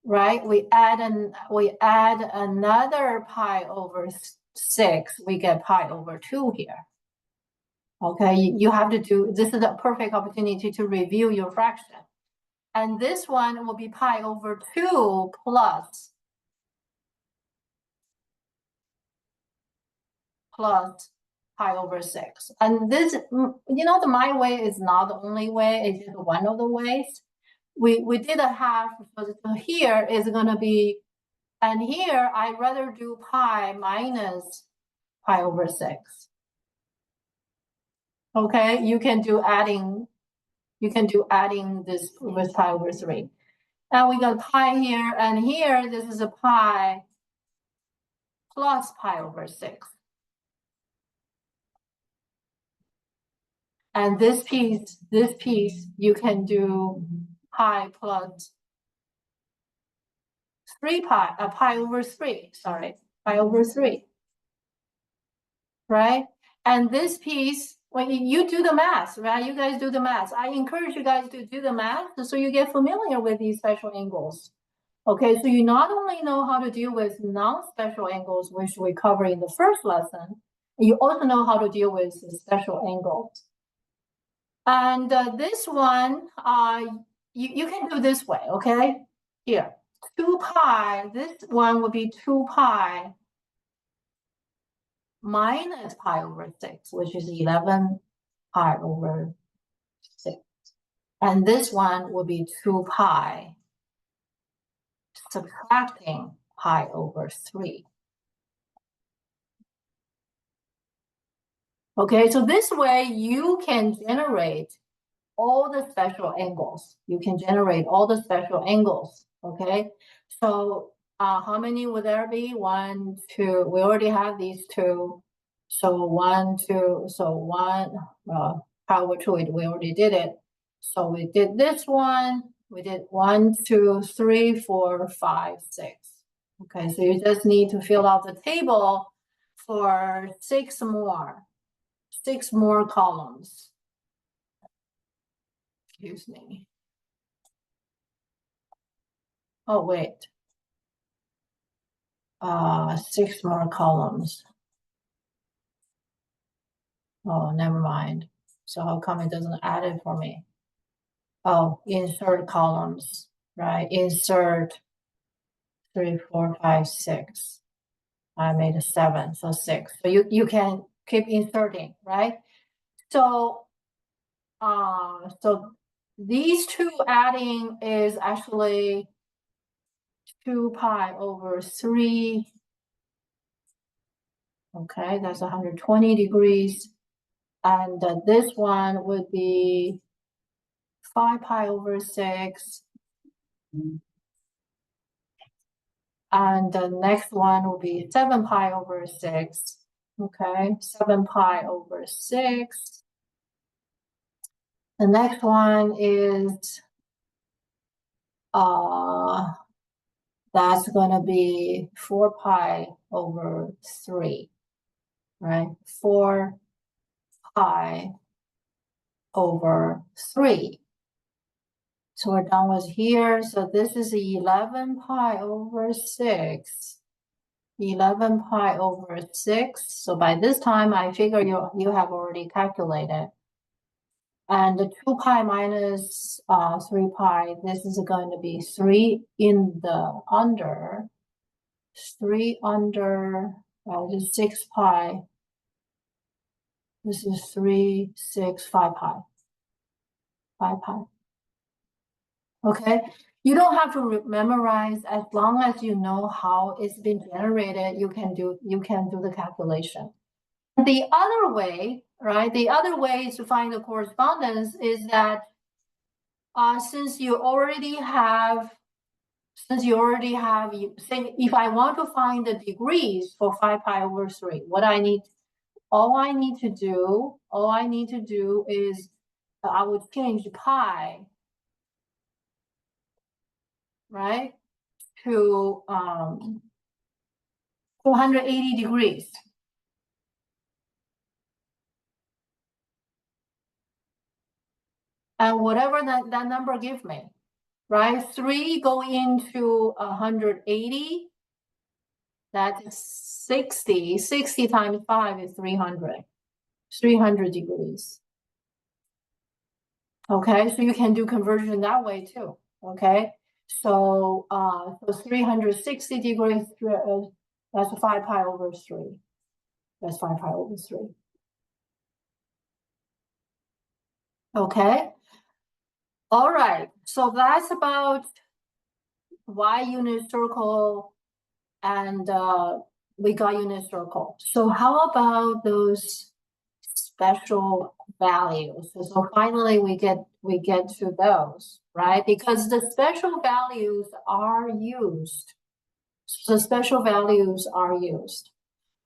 Right? We add another pi over 6, we get pi over 2 here. Okay, you have to do, this is a perfect opportunity to review your fraction. And this one will be pi over 2 plus pi pi over 6. And this, my way is not the only way, it's just one of the ways. We did a half, so here is going to be, and here I'd rather do pi minus pi over 6. Okay, you can do adding this with pi over 3. And we got pi here, and here this is a pi plus pi over 6. And this piece, you can do pi plus 3 pi, pi over 3, sorry, pi over 3, right? And this piece, when you do the math, right? You guys do the math. I encourage you guys to do the math so you get familiar with these special angles. Okay, so you not only know how to deal with non-special angles, which we covered in the first lesson, you also know how to deal with the special angles. And this one, you can do this way, okay? Here, 2 pi, this one would be 2 pi minus pi over 6, which is 11 pi over 6. And this one will be 2 pi subtracting pi over 3. Okay, so this way you can generate all the special angles. You can generate all the special angles, okay? So how many would there be? 1, 2, we already have these two. So 1, 2, so 1, pi over 2, we already did it. So we did this one, we did 1, 2, 3, 4, 5, 6. Okay, so you just need to fill out the table for 6 more columns. Excuse me. Oh, wait. 6 more columns. Oh, never mind. So how come it doesn't add it for me? Oh, insert columns, right? Insert 3, 4, 5, 6. I made a 7, so 6. So you can keep inserting, right? So these two adding is actually 2 pi over 3. Okay, that's 120 degrees. And this one would be 5 pi over 6. And the next one will be 7 pi over 6. Okay, 7 pi over 6. The next one is that's going to be 4 pi over 3, right? 4 pi over 3. So we're done with here. So this is 11 pi over 6. 11 pi over 6. So by this time, I figure you have already calculated. And the 2 pi minus 3 pi, this is going to be 3 in the under. 3 under, this is 6 pi. This is 3, 6, 5 pi. 5 pi. Okay, you don't have to memorize. As long as you know how it's been generated, you can do the calculation. The other way, right? The other way to find the correspondence is that since you already have, say, if I want to find the degrees for 5 pi over 3, all I need to do is I would change pi, right, to 280 degrees. And whatever that number gives me, right? 3 go into 180. That's 60. 60 times 5 is 300. 300 degrees. Okay, so you can do conversion that way too. Okay, so 360 degrees, that's 5 pi over 3. That's 5 pi over 3. Okay. All right. So that's about y unit circle, and we got unit circle. So how about those special values? So finally we get to those, right? Because the special values are used. The special values are used.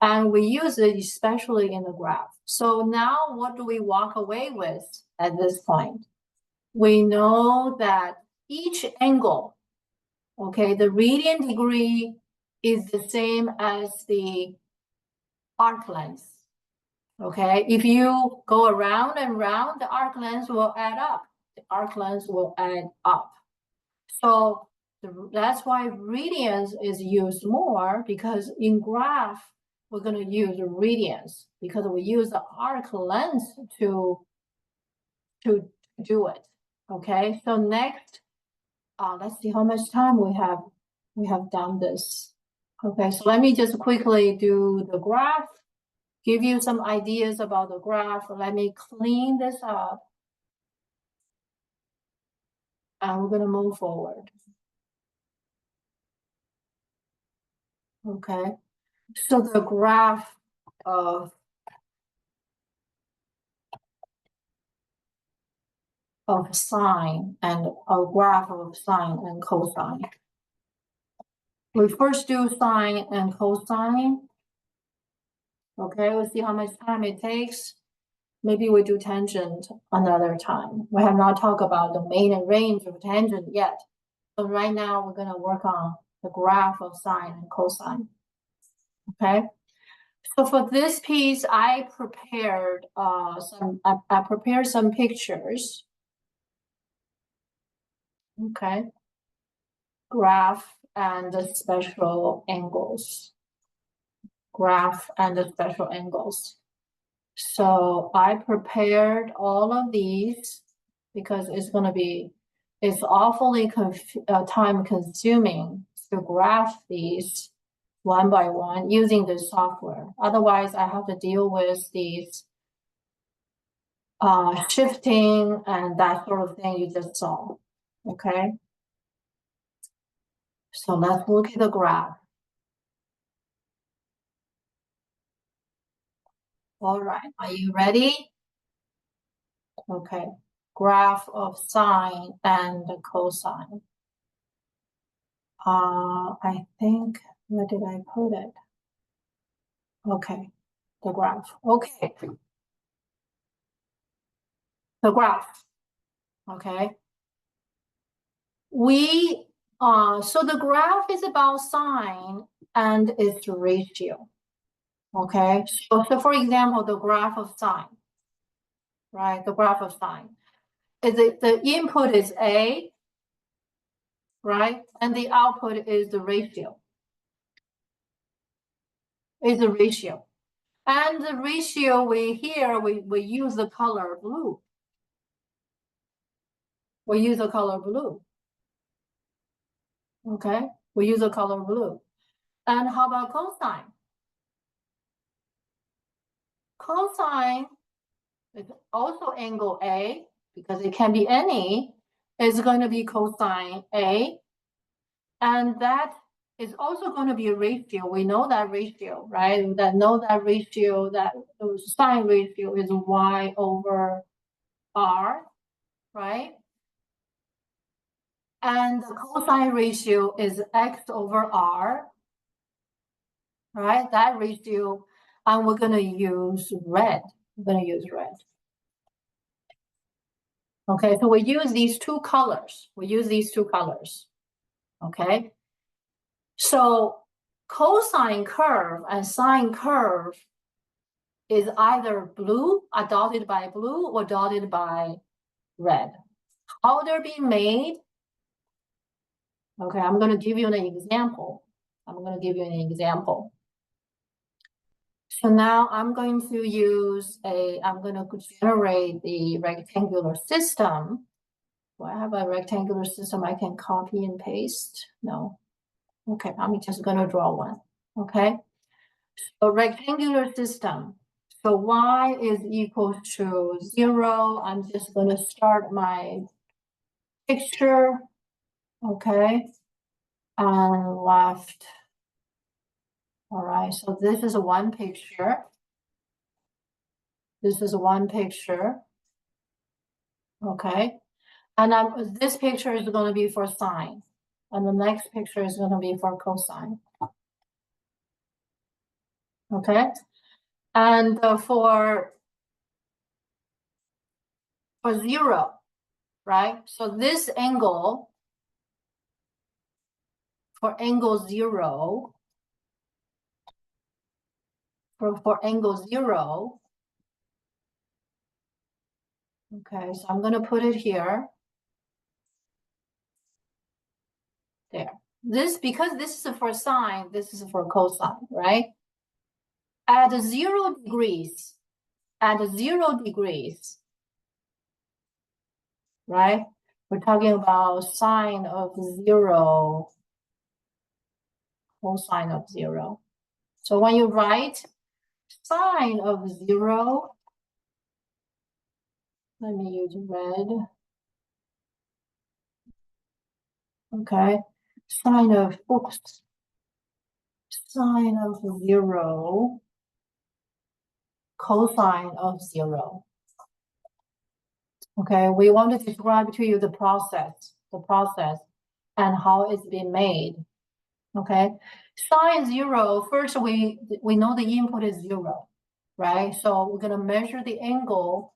And we use it especially in the graph. So now what do we walk away with at this point? We know that each angle, okay, the radian degree is the same as the arc length. Okay, if you go around and round, the arc length will add up. The arc length will add up. So that's why radians is used more, because in graph, we're going to use radians because we use the arc length to do it. Okay, so next, let's see how much time we have done this. Okay, so let me just quickly do the graph, give you some ideas about the graph. Let me clean this up, and we're going to move forward. Okay, so the graph of sine and a graph of sine and cosine. We first do sine and cosine. Okay, we'll see how much time it takes. Maybe we do tangent another time. We have not talked about the main and range of tangent yet. So right now we're going to work on the graph of sine and cosine. Okay. So for this piece, I prepared some pictures. Okay. Graph and the special angles. Graph and the special angles. So I prepared all of these because it's awfully time consuming to graph these one by one using the software. Otherwise, I have to deal with these shifting and that sort of thing you just saw. Okay. So let's look at the graph. All right, are you ready? Okay, graph of sine and cosine. I think, where did I put it? Okay, the graph. Okay, the graph. Okay. So the graph is about sine and its ratio. Okay, so for example, the graph of sine, right? The graph of sine. The input is A, right? And the output is the ratio. Is the ratio. And the ratio we use the color blue. We use the color blue. Okay, we use the color blue. And how about cosine? Cosine is also angle A, because it can be any. It's going to be cosine A. And that is also going to be a ratio. We know that ratio, right? That ratio, that sine ratio is y over r, right? And the cosine ratio is x over r, right? That ratio, and we're going to use red. We're going to use red. Okay, so we use these two colors. Okay. So cosine curve and sine curve is either blue, dotted by blue, or dotted by red. How they're being made? Okay, I'm going to give you an example. So now I'm going to generate the rectangular system. Do I have a rectangular system I can copy and paste? No. Okay, I'm just going to draw one. Okay. So rectangular system. So y is equal to 0. I'm just going to start my picture, okay, and left. All right, so this is one picture. This is one picture, okay, and this picture is going to be for sine, and the next picture is going to be for cosine, okay, and for 0, right? So this angle, for angle 0, for angle 0, okay, so I'm going to put it here. There. Because this is for sine, this is for cosine, right? At 0 degrees, right? We're talking about sine of 0, cosine of 0. So when you write sine of 0, let me use red. Okay, sine of 0, cosine of 0. Okay, we want to describe to you the process and how it's been made. Okay, sine 0, first we know the input is 0, right? So we're gonna measure the angle.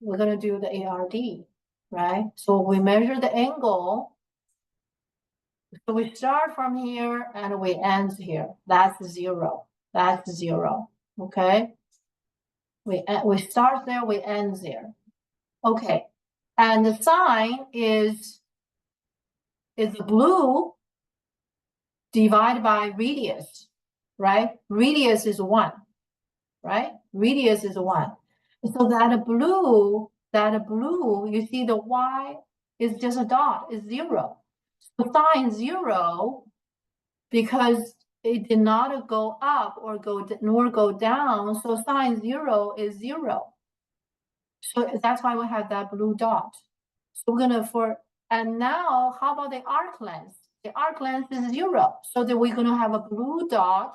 We're gonna do the ARD, right? So we measure the angle. So we start from here and we end here. That's 0. That's 0. Okay. We start there, we end there. Okay. And the sine is blue divided by radius, right? Radius is 1, right? Radius is 1. So that blue, you see the y is just a dot, is 0. So sine 0, because it did not go up or nor go down, so sine 0 is 0. So that's why we have that blue dot. So we're gonna and now how about the arc length? The arc length is 0. So that we're gonna have a blue dot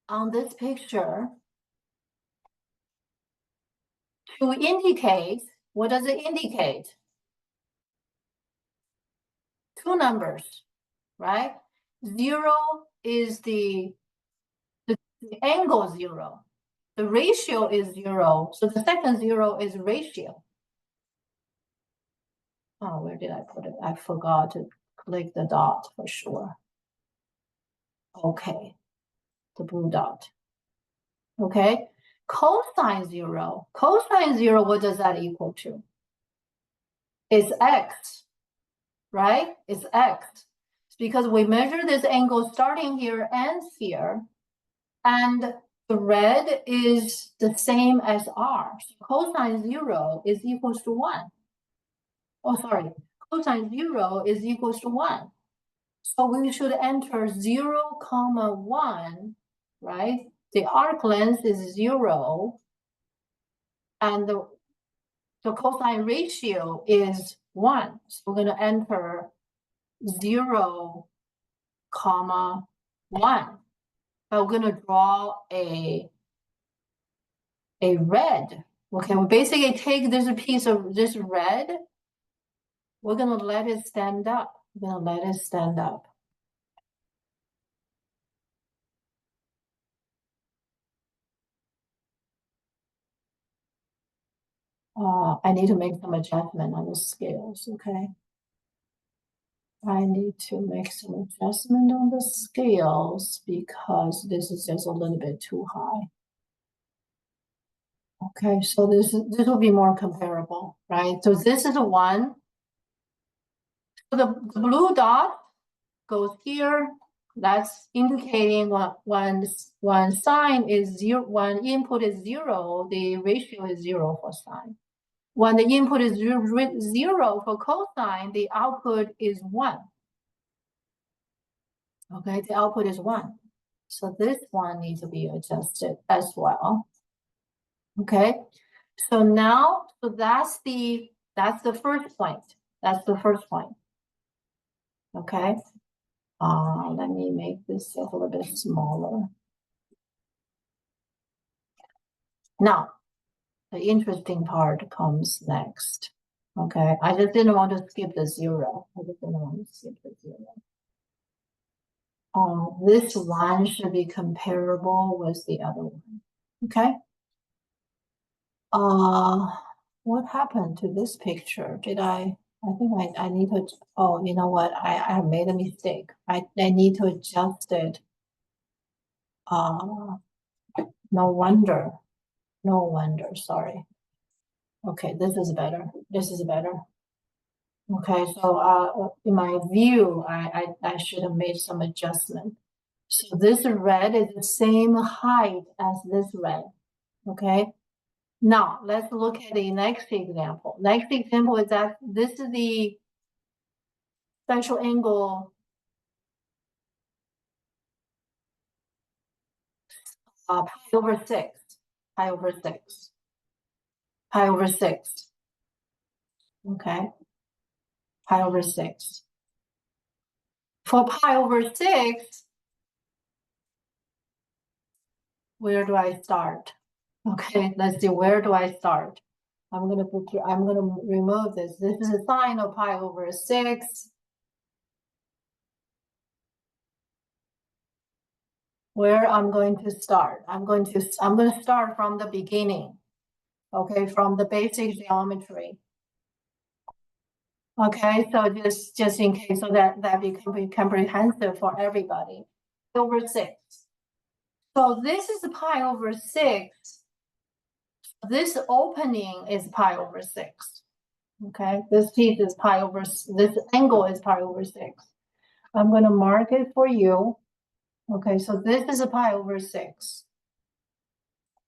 on this picture to indicate, what does it indicate? Two numbers, right? 0 is the angle 0. The ratio is 0. So the second 0 is ratio. Oh, where did I put it? I forgot to click the dot for sure. Okay, the blue dot. Okay, cosine 0. Cosine 0, what does that equal to? It's x, right? It's x. It's because we measure this angle starting here and here, and the red is the same as r. So cosine 0 is equals to 1. Oh, sorry, cosine 0 is equals to 1. So we should enter 0, 1, right? The arc length is 0, and the cosine ratio is 1. So we're going to enter 0, 1. But we're going to draw a red. Okay, we basically take this piece of this red. We're going to let it stand up. We're going to let it stand up. I need to make some adjustment on the scales, okay? I need to make some adjustment on the scales because this is just a little bit too high. Okay, so this will be more comparable, right? So this is a 1. So the blue dot goes here. That's indicating when sine is 0, when input is 0, the ratio is 0 for sine. When the input is 0 for cosine, the output is 1. Okay, the output is 1. So this one needs to be adjusted as well. Okay, so now, so that's the first point. That's the first point. Okay. Let me make this a little bit smaller. Now, the interesting part comes next. Okay, I just didn't want to skip the 0. I just didn't want to skip the 0. This one should be comparable with the other one. Okay. What happened to this picture? Did I think I need to, oh, you know what? I have made a mistake. I need to adjust it. No wonder. No wonder, sorry. Okay, this is better. This is better. Okay, so in my view, I should have made some adjustment. So this red is the same height as this red. Okay. Now let's look at the next example. Next example is that this is the special angle pi over 6. Pi over 6. Pi over 6. Okay. Pi over 6. For pi over 6, where do I start? Okay, let's see, where do I start? I'm gonna remove this. This is a sine of pi over 6. Where I'm going to start? I'm going to start from the beginning. Okay, from the basic geometry. Okay, so just in case, so that becomes comprehensive for everybody. Over 6. So this is pi over 6. This opening is pi over 6. Okay, this piece is pi over, this angle is pi over 6. I'm going to mark it for you. Okay, so this is a pi over 6.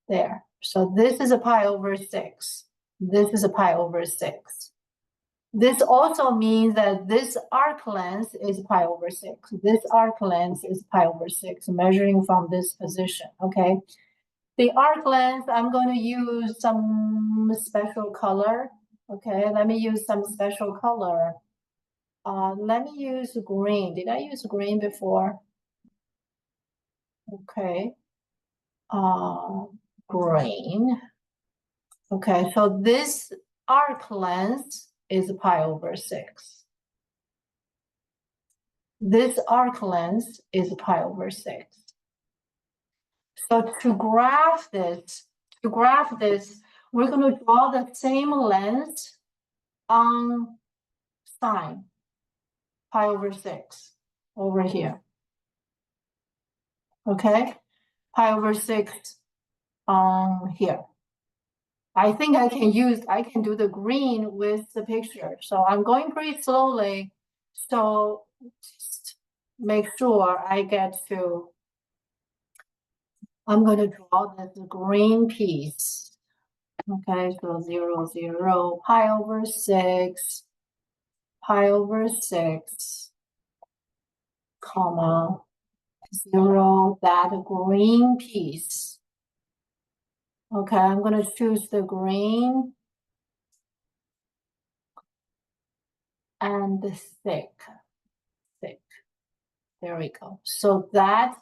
There. So this is a pi over 6. This is a pi over 6. This also means that this arc length is pi over 6. This arc length is pi over 6, measuring from this position, okay? The arc length, I'm going to use some special color, okay? Let me use some special color. Let me use green. Did I use green before? Okay. Green. Okay, so this arc length is pi over 6. This arc length is pi over 6. So to graph this, we're going to draw the same length on sine, pi over 6, over here. Okay, pi over 6 here. I think I can do the green with the picture. So I'm going pretty slowly. So just make sure I get to, I'm going to draw this green piece. Okay, so 0, 0, pi over 6, pi over 6, comma, 0, that green piece. Okay, I'm going to choose the green and the thick. There we go. So that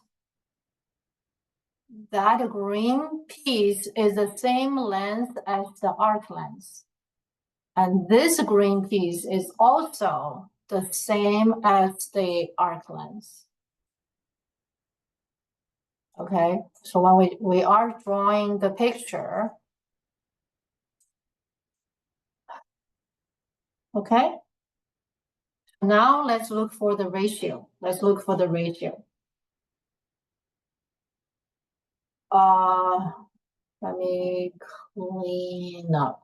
green piece is the same length as the arc length. And this green piece is also the same as the arc length. Okay, so when we are drawing the picture, okay, now let's look for the ratio. Let's look for the ratio. Let me clean up.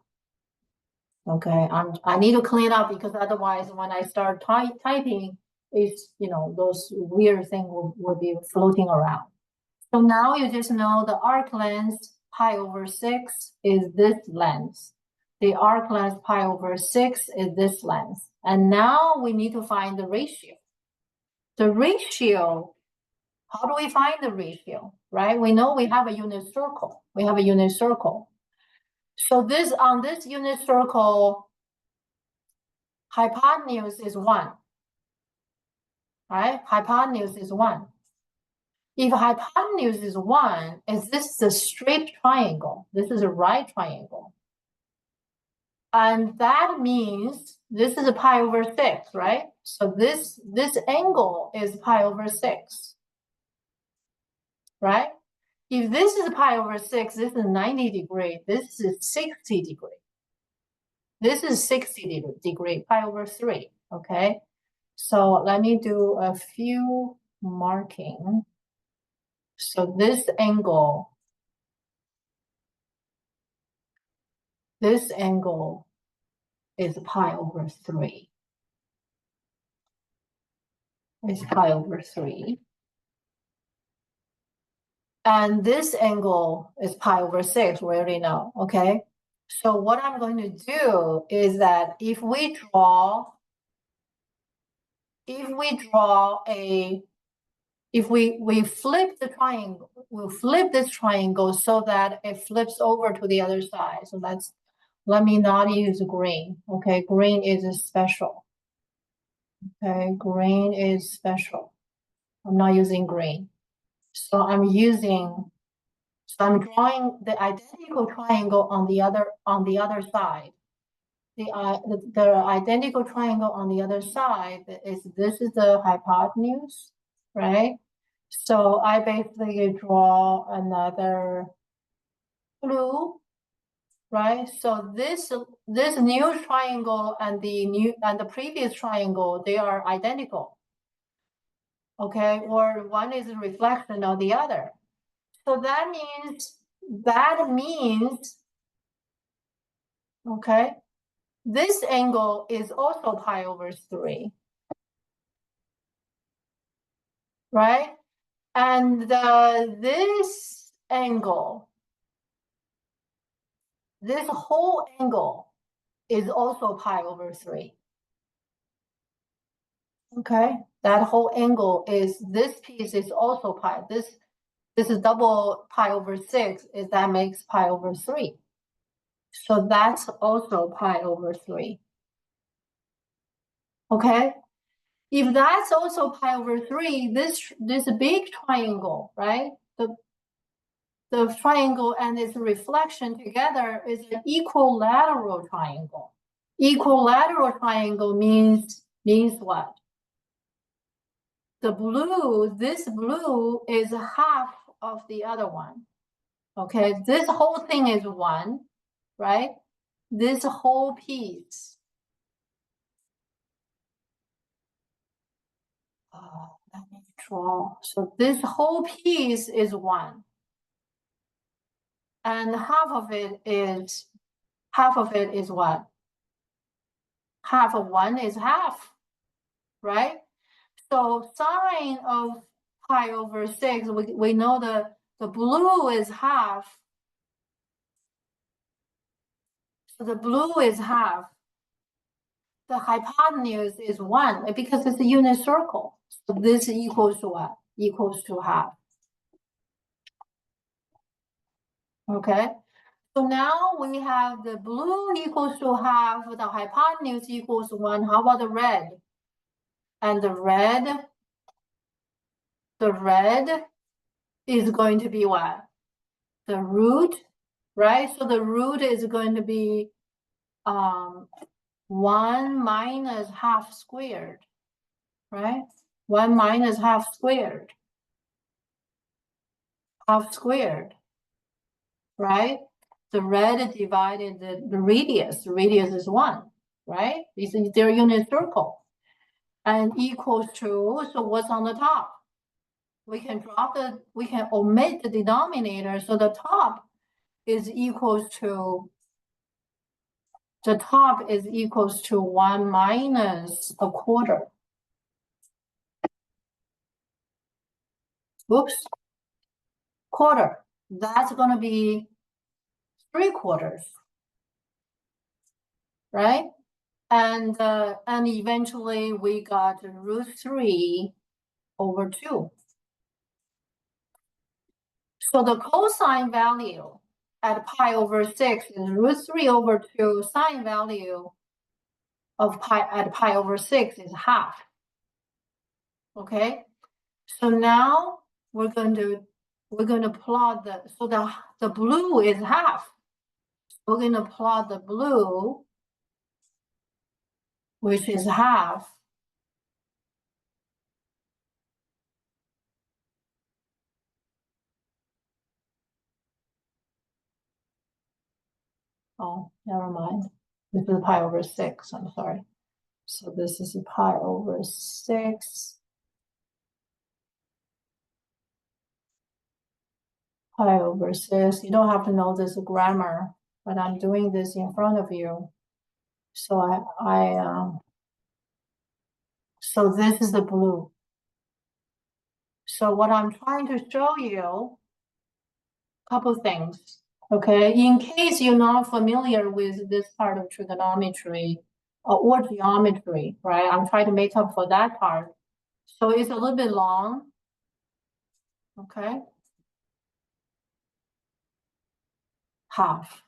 Okay, I need to clean up because otherwise when I start typing, it's, you know, those weird things will be floating around. So now you just know the arc length pi over 6 is this length. The arc length pi over 6 is this length. And now we need to find the ratio. The ratio How do we find the ratio, right? We know we have a unit circle. We have a unit circle. So this on this unit circle, hypotenuse is 1, right? Hypotenuse is 1. If hypotenuse is 1, is this a straight triangle? This is a right triangle. And that means this is a pi over 6, right? So this angle is pi over 6, right? If this is pi over 6, this is 90 degree. This is 60 degree. This is 60 degree, pi over 3, okay? So let me do a few marking. So this angle is pi over 3. Is pi over 3. And this angle is pi over 6, we already know, okay? So what I'm going to do is that if we flip the triangle, we'll flip this triangle so that it flips over to the other side. So let me not use green, okay? Green is special, okay? Green is special. I'm not using green. So I'm drawing the identical triangle on the other side. The identical triangle on the other side is this is the hypotenuse, right? So I basically draw another blue, right? So this new triangle and the previous triangle, they are identical. Okay, or one is a reflection of the other. So that means, okay, this angle is also pi over 3, right? And this angle, this whole angle is also pi over 3. Okay, that whole angle is, this piece is also pi. This is double pi over 6, that makes pi over 3. So that's also pi over 3. Okay, if that's also pi over 3, this big triangle, right? The triangle and its reflection together is an equilateral triangle. Equilateral triangle means what? This blue is half of the other one. Okay, this whole thing is 1, right? This whole piece. Let me draw. So this whole piece is 1. And half of it is what? Half of 1 is half, right? So sine of pi over 6, we know the blue is half. So the blue is half. The hypotenuse is 1 because it's a unit circle. So this equals to what? Equals to half. Okay. So now we have the blue equals to half, the hypotenuse equals 1. How about the red? And the red is going to be what? The root, right? So the root is going to be 1 minus half squared, right? 1 minus half squared. Half squared, right? The red divided the radius. The radius is 1, right? This is their unit circle. And equals to, so what's on the top? We can omit the denominator. So the top is equals to 1 minus a quarter. Oops. Quarter. That's going to be 3/4, right? And eventually we got root 3 over 2. So the cosine value at pi over 6 is √3/2. Sine value of pi at pi over 6 is half. Okay, so now we're going to plot the blue is half. We're going to plot the blue, which is half. Oh, never mind. This is pi over 6. I'm sorry. So this is pi over 6. Pi over 6. You don't have to know this grammar, but I'm doing this in front of you. So so this is the blue. So what I'm trying to show you, a couple things. Okay, in case you're not familiar with this part of trigonometry or geometry, right? I'm trying to make up for that part. So it's a little bit long. Okay. Half.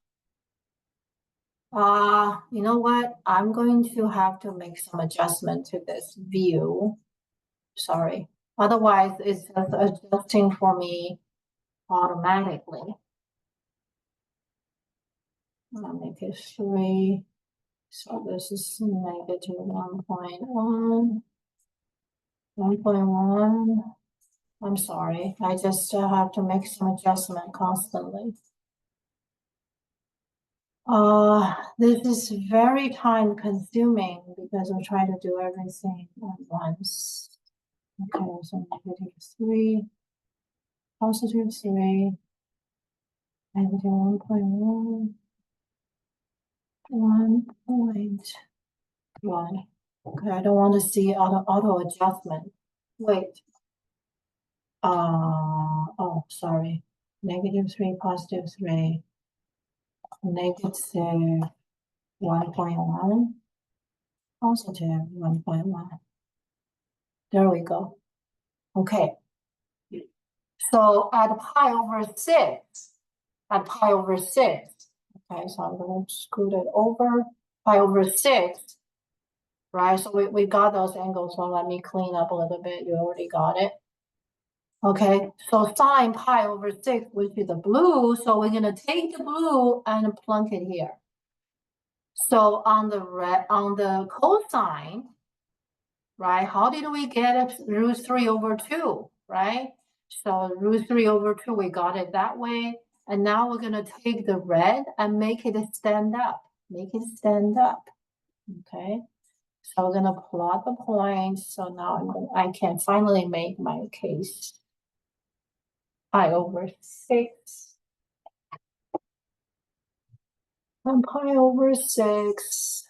You know what? I'm going to have to make some adjustment to this view. Sorry. Otherwise, it's just adjusting for me automatically. I'll make it 3. So this is negative 1.1. 1.1. I'm sorry. I just have to make some adjustment constantly. This is very time consuming because I'm trying to do everything at once. Okay, so negative 3, positive 3, negative 1.1, 1.1. Okay, I don't want to see auto adjustment. Wait. Oh, sorry. Negative 3, positive 3, negative 1.1, positive 1.1. There we go. Okay. So at pi over 6, okay, so I'm going to scoot it over, pi over 6, right? So we got those angles, so let me clean up a little bit. You already got it. Okay, so sine pi over 6, which is the blue, so we're going to take the blue and plunk it here. So on the cosine, right, how did we get √3/2, right? So √3/2, we got it that way. And now we're going to take the red and make it stand up. Okay. So we're going to plot the points. So now I can finally make my case. Pi over 6. And pi over 6.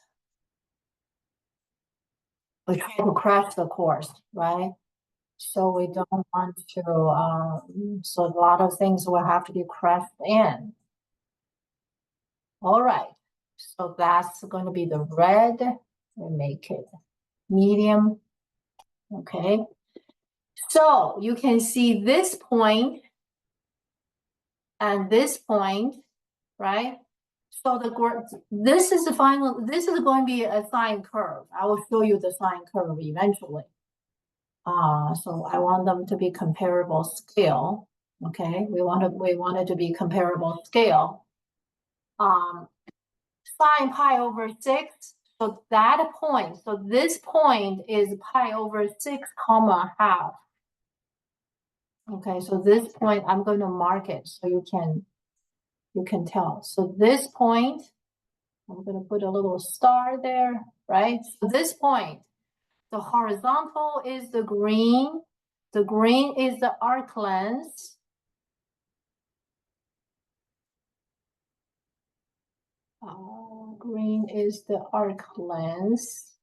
We try to crash the course, right? So we don't want to, so a lot of things will have to be crashed in. All right, so that's going to be the red. We make it medium, okay? So you can see this point and this point, right? So this is going to be a sine curve. I will show you the sine curve eventually. So I want them to be comparable scale. Okay, we want it to be comparable scale. Sine pi over 6. So that point, so this point is pi over 6 comma half. Okay, so this point I'm going to mark it so you can tell. So this point, I'm going to put a little star there, right? So this point, the horizontal is the green. The green is the arc length. Green is the arc length.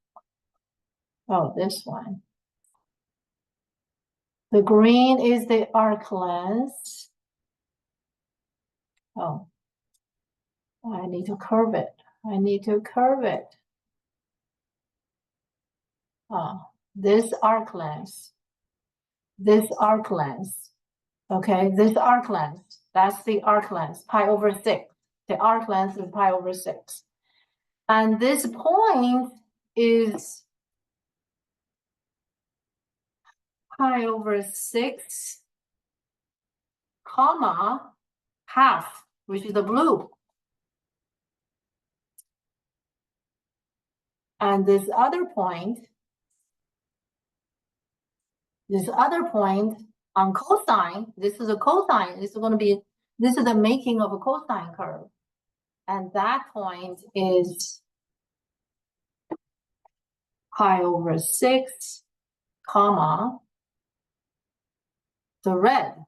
Oh, this one. The green is the arc length. Oh, I need to curve it. This arc length. Okay, this arc length, that's the arc length, pi over 6. The arc length is pi over 6. And this point is pi over 6, comma, half, which is the blue. And this other point on cosine, this is a cosine, this is going to be, this is the making of a cosine curve. And that point is pi over 6, comma, the red.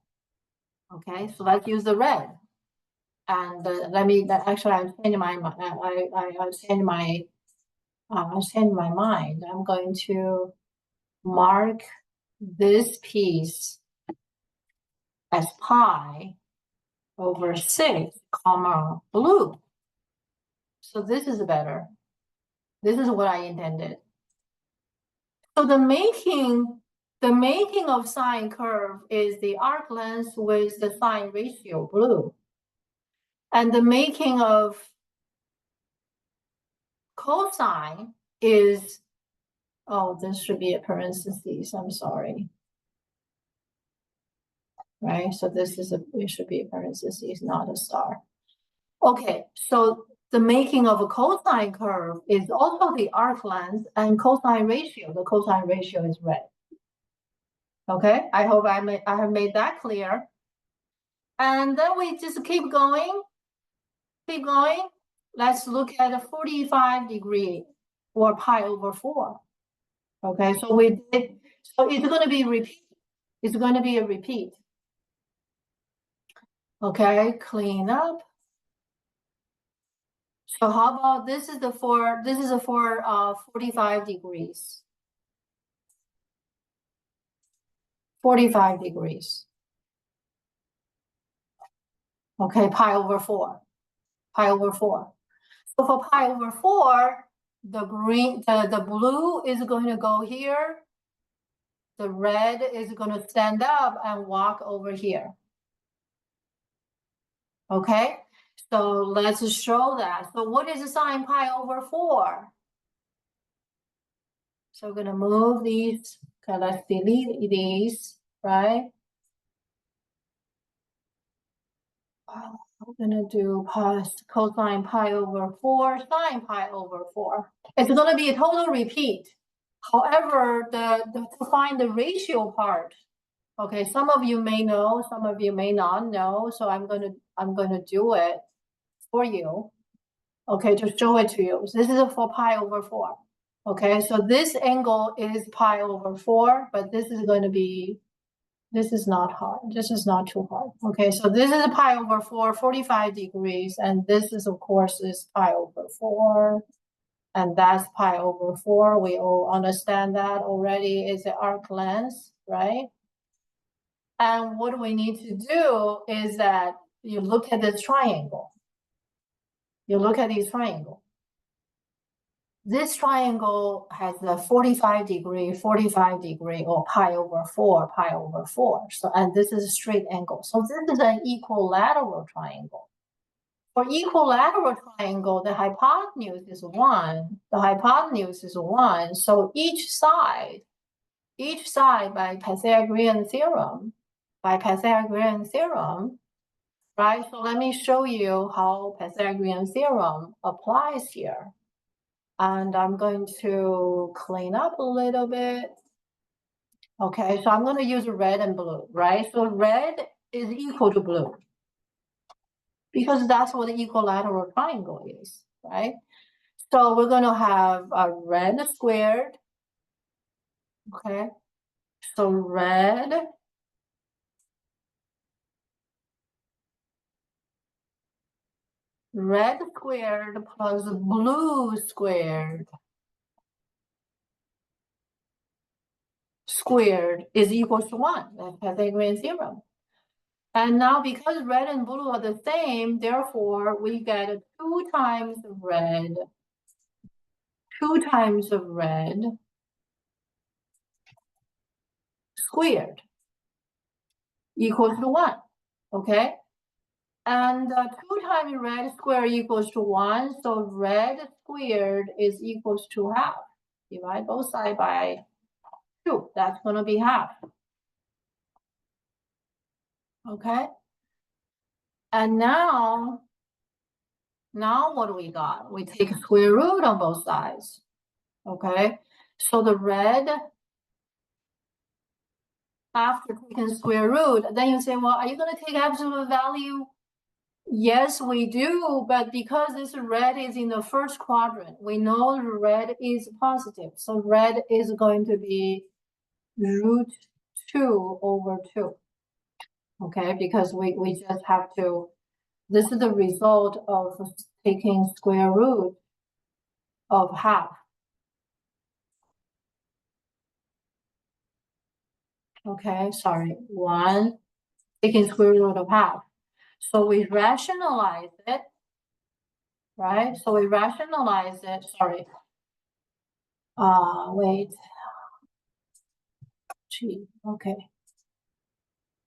Okay, so let's use the red. And actually, I'm changing my mind. I'm going to mark this piece as pi over 6, comma, blue. So this is better. This is what I intended. So the making of sine curve is the arc length with the sine ratio blue. And the making of cosine is, oh, this should be a parentheses, I'm sorry. Right, so this is it should be a parentheses, not a star. Okay, so the making of a cosine curve is also the arc length and cosine ratio. The cosine ratio is red. Okay, I hope I have made that clear. And then we just keep going. Let's look at a 45 degree or pi over 4. Okay, so it's going to be repeat. It's going to be a repeat. Okay, clean up. So how about this is for 45 degrees. 45 degrees. Okay, pi over 4. Pi over 4. So for pi over 4, the blue is going to go here. The red is going to stand up and walk over here. Okay, so let's show that. So what is sine pi over 4? So we're going to move these. Okay, let's delete these, right? We're going to do cosine pi over 4, sine pi over 4. It's going to be a total repeat. However, to find the ratio part, okay, some of you may know, some of you may not know, so I'm going to do it for you. Okay, to show it to you. So this is for pi over 4. Okay, so this angle is pi over 4, but this is going to be, this is not hard. This is not too hard. Okay, so this is a pi over 4, 45 degrees, and this is, of course, is pi over 4, and that's pi over 4. We all understand that already is the arc length, right? And what we need to do is that you look at this triangle. You look at this triangle. This triangle has a 45 degree, or pi over 4, pi over 4. So, and this is a straight angle. So this is an equilateral triangle. For equilateral triangle, the hypotenuse is 1. The hypotenuse is 1. So each side by Pythagorean theorem, right? So let me show you how Pythagorean theorem applies here. And I'm going to clean up a little bit. Okay, so I'm going to use red and blue, right? So red is equal to blue because that's what the equilateral triangle is, right? So we're going to have a red squared. Okay, so red squared plus blue squared is equal to 1. That's Pythagorean theorem. And now because red and blue are the same, therefore we get 2 times red, 2 times of red squared equals to 1, okay? And 2 times red squared equals to 1, so red squared is equals to half. Divide both sides by 2, that's going to be half. Okay? And now what do we got? We take square root on both sides. Okay? So the red, after taking square root, then you say, well, are you going to take absolute value? Yes, we do, but because this red is in the first quadrant, we know red is positive. So red is going to be root 2 over 2. Okay, because we just have to, this is the result of taking square root of half. Okay, sorry, 1 taking square root of half. So we rationalize it, right? So we rationalize it, sorry. Wait. Gee, okay.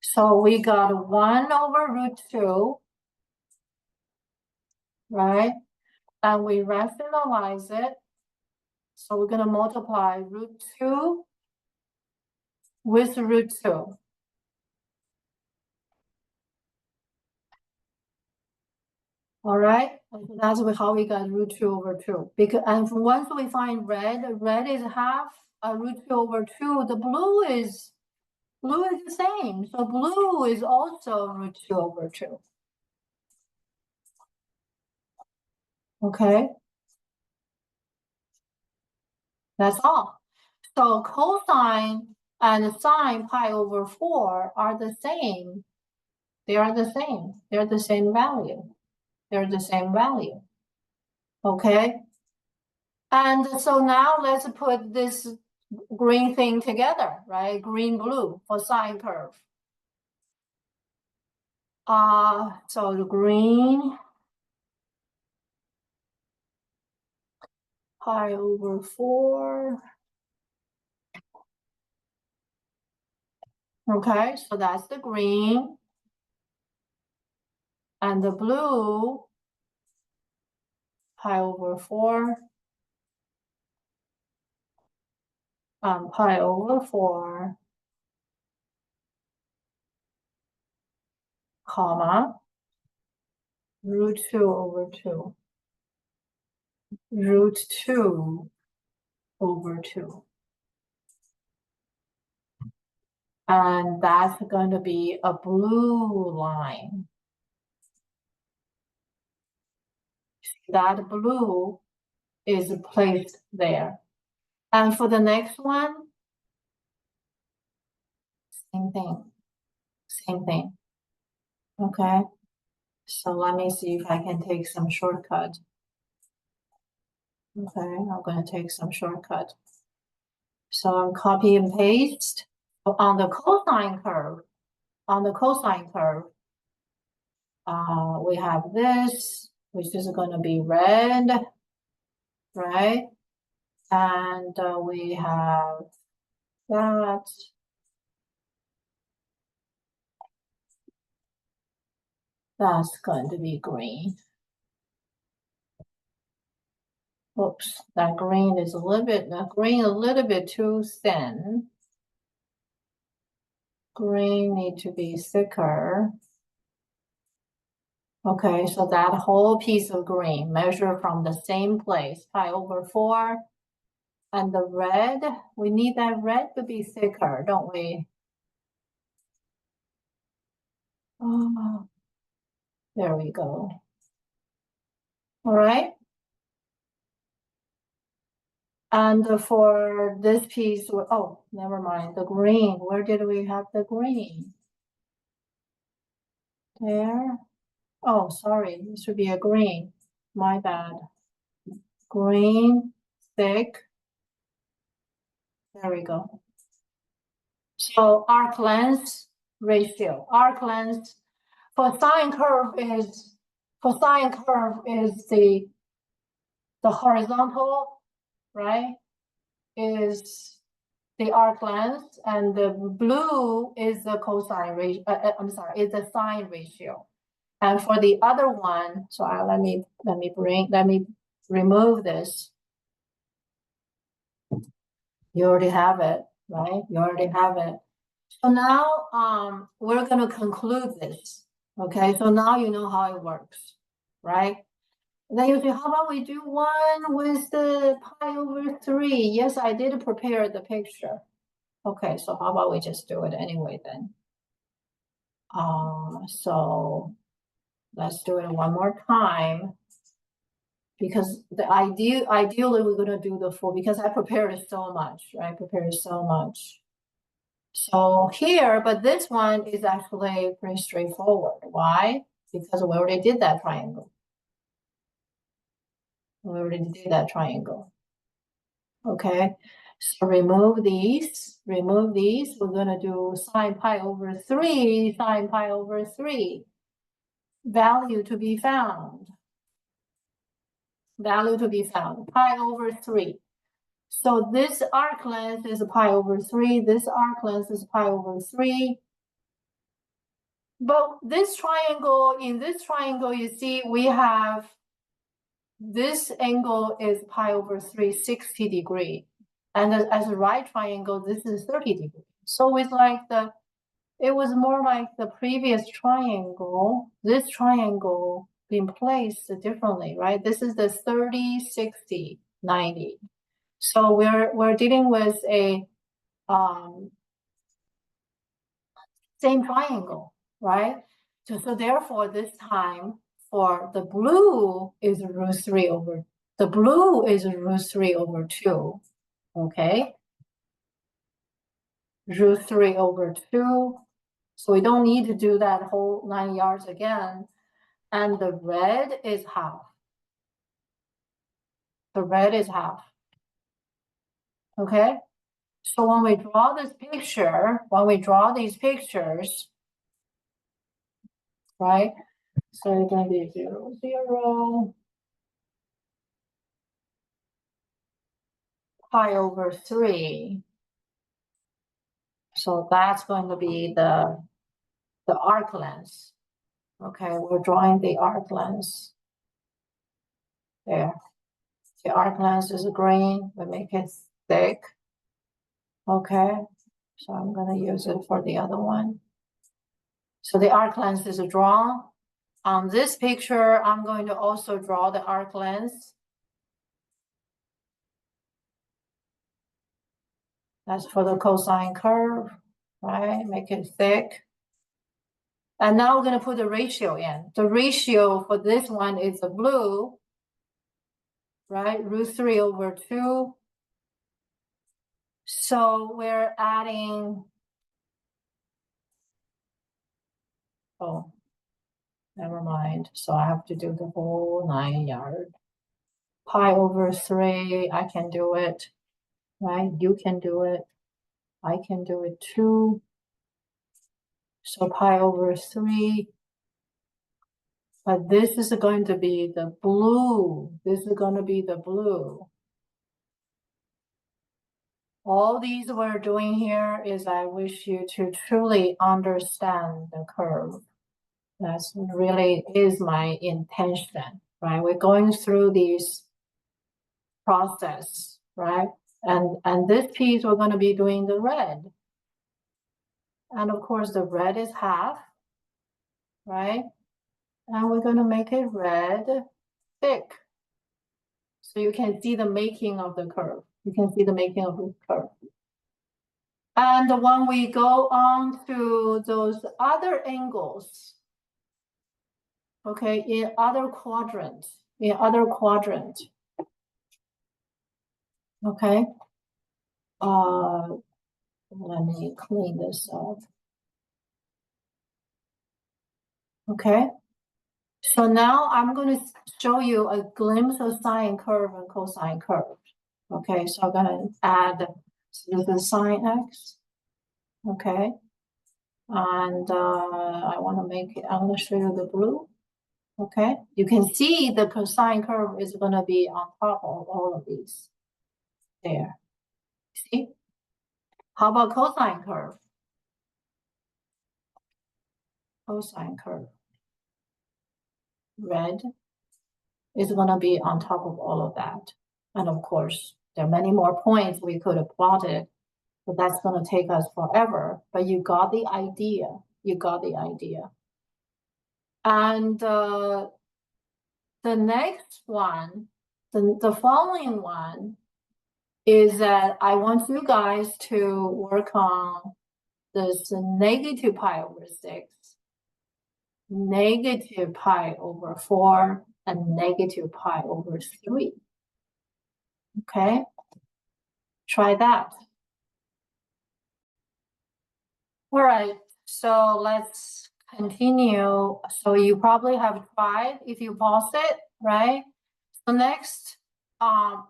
So we got 1 over root 2, right? And we rationalize it. So we're going to multiply root 2 with root 2. All right, that's how we got root 2 over 2. Because, and once we find red is half root 2 over 2. The blue is the same. So blue is also root 2 over 2. Okay. That's all. So cosine and sine pi over 4 are the same. They are the same. They're the same value. They're the same value. Okay. And so now let's put this green thing together, right? Green blue for sine curve. So the green pi over 4. Okay, so that's the green. And the blue pi over 4. Pi over 4, comma, root 2 over 2. Root 2 over 2. And that's going to be a blue line. That blue is placed there. And for the next one, same thing. Same thing. Okay. So let me see if I can take some shortcut. Okay, I'm going to take some shortcut. So I'm copy and paste on the cosine curve. On the cosine curve, we have this, which is going to be red, right? And we have that. That's going to be green. Oops, that green is a little bit too thin. Green need to be thicker. Okay, so that whole piece of green measure from the same place, pi over 4. And the red, we need that red to be thicker, don't we? Oh, there we go. All right. And for this piece, oh, never mind, the green. Where did we have the green? There. Oh, sorry, it should be a green. My bad. Green, thick. There we go. So arc length ratio. Arc length for sine curve is the horizontal, right? Is the arc length, and the blue is the cosine ratio. I'm sorry, is the sine ratio. And for the other one, so let me remove this. You already have it, right? You already have it. So now we're going to conclude this. Okay, so now you know how it works, right? Then you say, how about we do one with the pi over 3? Yes, I did prepare the picture. Okay, so how about we just do it anyway then? So let's do it one more time. Because the ideally we're going to do the full, because I prepared it so much, right? I prepared it so much. So here, but this one is actually pretty straightforward. Why? Because we already did that triangle. We already did that triangle. Okay, so remove these. We're going to do sine pi over 3, sine pi over 3. Value to be found. Value to be found, pi over 3. So this arc length is pi over 3. This arc length is pi over 3. But this triangle, in this triangle, you see we have this angle is pi over 3, 60 degree. And as a right triangle, this is 30 degree. So it's like it was more like the previous triangle. This triangle been placed differently, right? This is the 30, 60, 90. So we're dealing with a same triangle, right? So therefore, this time for the blue is root 3 over, the blue is root 3 over 2, okay? Root 3 over 2. So we don't need to do that whole 9 yards again. And the red is half. The red is half. Okay? So when we draw this picture, when we draw these pictures, right? So it's going to be 0, 0, pi over 3. So that's going to be the arc length. Okay, we're drawing the arc length. There. The arc length is green. We make it thick. Okay, so I'm going to use it for the other one. So the arc length is drawn. On this picture, I'm going to also draw the arc length. That's for the cosine curve, right? Make it thick. And now we're going to put the ratio in. The ratio for this one is the blue, right? Root 3 over 2. So we're adding, oh, never mind. So I have to do the whole 9 yard. Pi over 3, I can do it, right? You can do it. I can do it too. So pi over 3. But this is going to be the blue. This is going to be the blue. All these we're doing here is I wish you to truly understand the curve. That's really is my intention, right? We're going through these process, right? And this piece we're going to be doing the red. And of course the red is half, right? And we're going to make it red thick. So you can see the making of the curve. You can see the making of the curve. And when we go on to those other angles, okay, in other quadrant, okay, let me clean this up. Okay, so now I'm going to show you a glimpse of sine curve and cosine curve. Okay, so I'm going to add the sine x. Okay, and I want to make it, I'm going to show you the blue. Okay, you can see the cosine curve is going to be on top of all of these. There, see? How about cosine curve? Cosine curve. Red is going to be on top of all of that. And of course, there are many more points we could have plotted, but that's going to take us forever. But you got the idea. You got the idea. And the next one, the following one is that I want you guys to work on this negative pi over 6, negative pi over 4, and negative pi over 3. Okay? Try that. All right, so let's continue. So you probably have tried if you pause it, right? So next,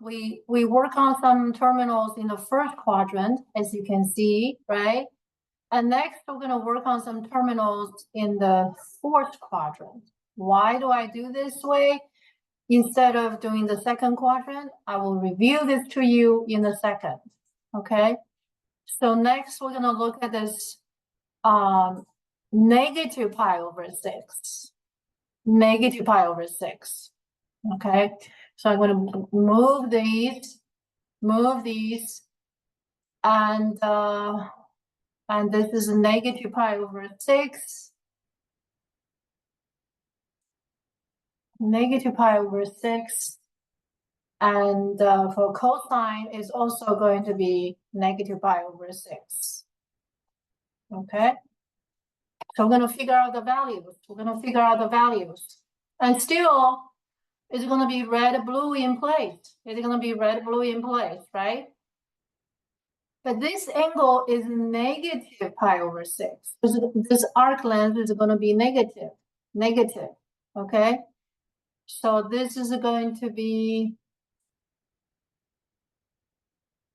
we work on some terminals in the first quadrant, as you can see, right? And next, we're going to work on some terminals in the fourth quadrant. Why do I do this way? Instead of doing the second quadrant, I will review this to you in the second, okay? So next, we're going to look at this negative pi over 6. Negative pi over 6, okay? So I'm going to move these, and this is negative pi over 6. Negative pi over 6. And for cosine is also going to be negative pi over 6. Okay? So we're going to figure out the values. We're going to figure out the values. And still, it's going to be red, blue in place. It's going to be red, blue in place, right? But this angle is negative pi over 6. This arc length is going to be negative. Negative. Okay? So this is going to be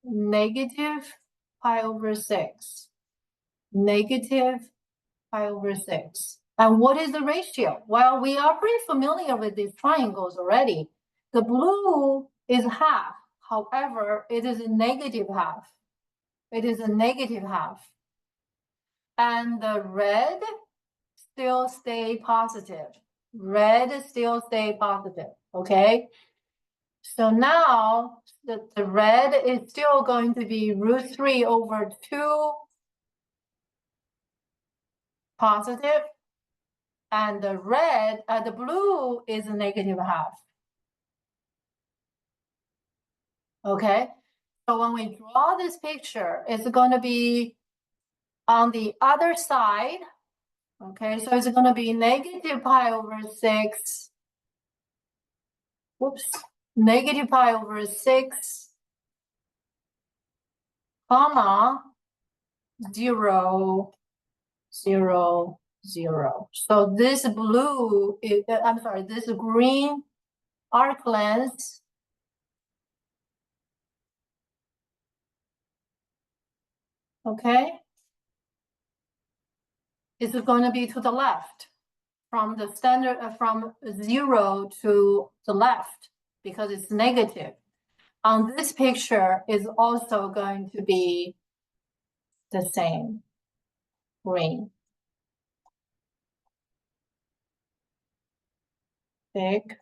negative pi over 6. Negative pi over 6. And what is the ratio? Well, we are pretty familiar with these triangles already. The blue is half. However, it is a negative half. It is a negative half. And the red still stay positive. Red still stay positive, okay? So now the red is still going to be root 3 over 2 positive, and the blue is a negative half. Okay, so when we draw this picture, it's going to be on the other side. Okay, so it's going to be negative pi over 6. Whoops, negative pi over 6, comma, 0, 0, 0. So this blue is, I'm sorry, this green arc length okay, is going to be to the left from the standard from 0 to the left because it's negative. On this picture is also going to be the same green. Big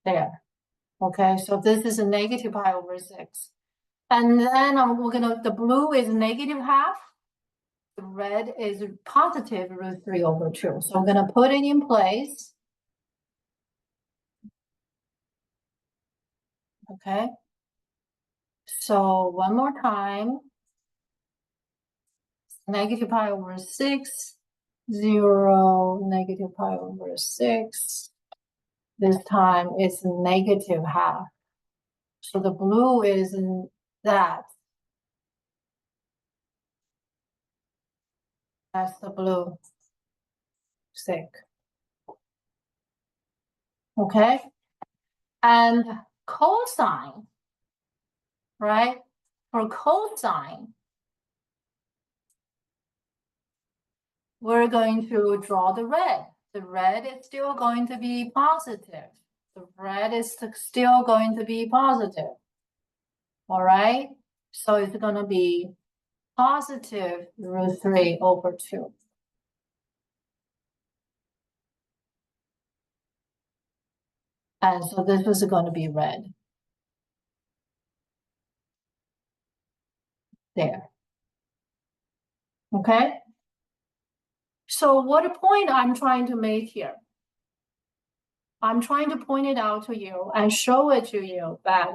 there. Okay, so this is a negative pi over 6. And then the blue is negative half. The red is positive root 3 over 2. So I'm going to put it in place. Okay. So one more time. Negative pi over 6, 0, negative pi over 6. This time it's negative half. So the blue is in that. That's the blue stick. Okay? And cosine, right? For cosine, we're going to draw the red. The red is still going to be positive. The red is still going to be positive. All right? So it's going to be positive root 3 over 2. And so this is going to be red. There. Okay? So what point I'm trying to make here? I'm trying to point it out to you and show it to you that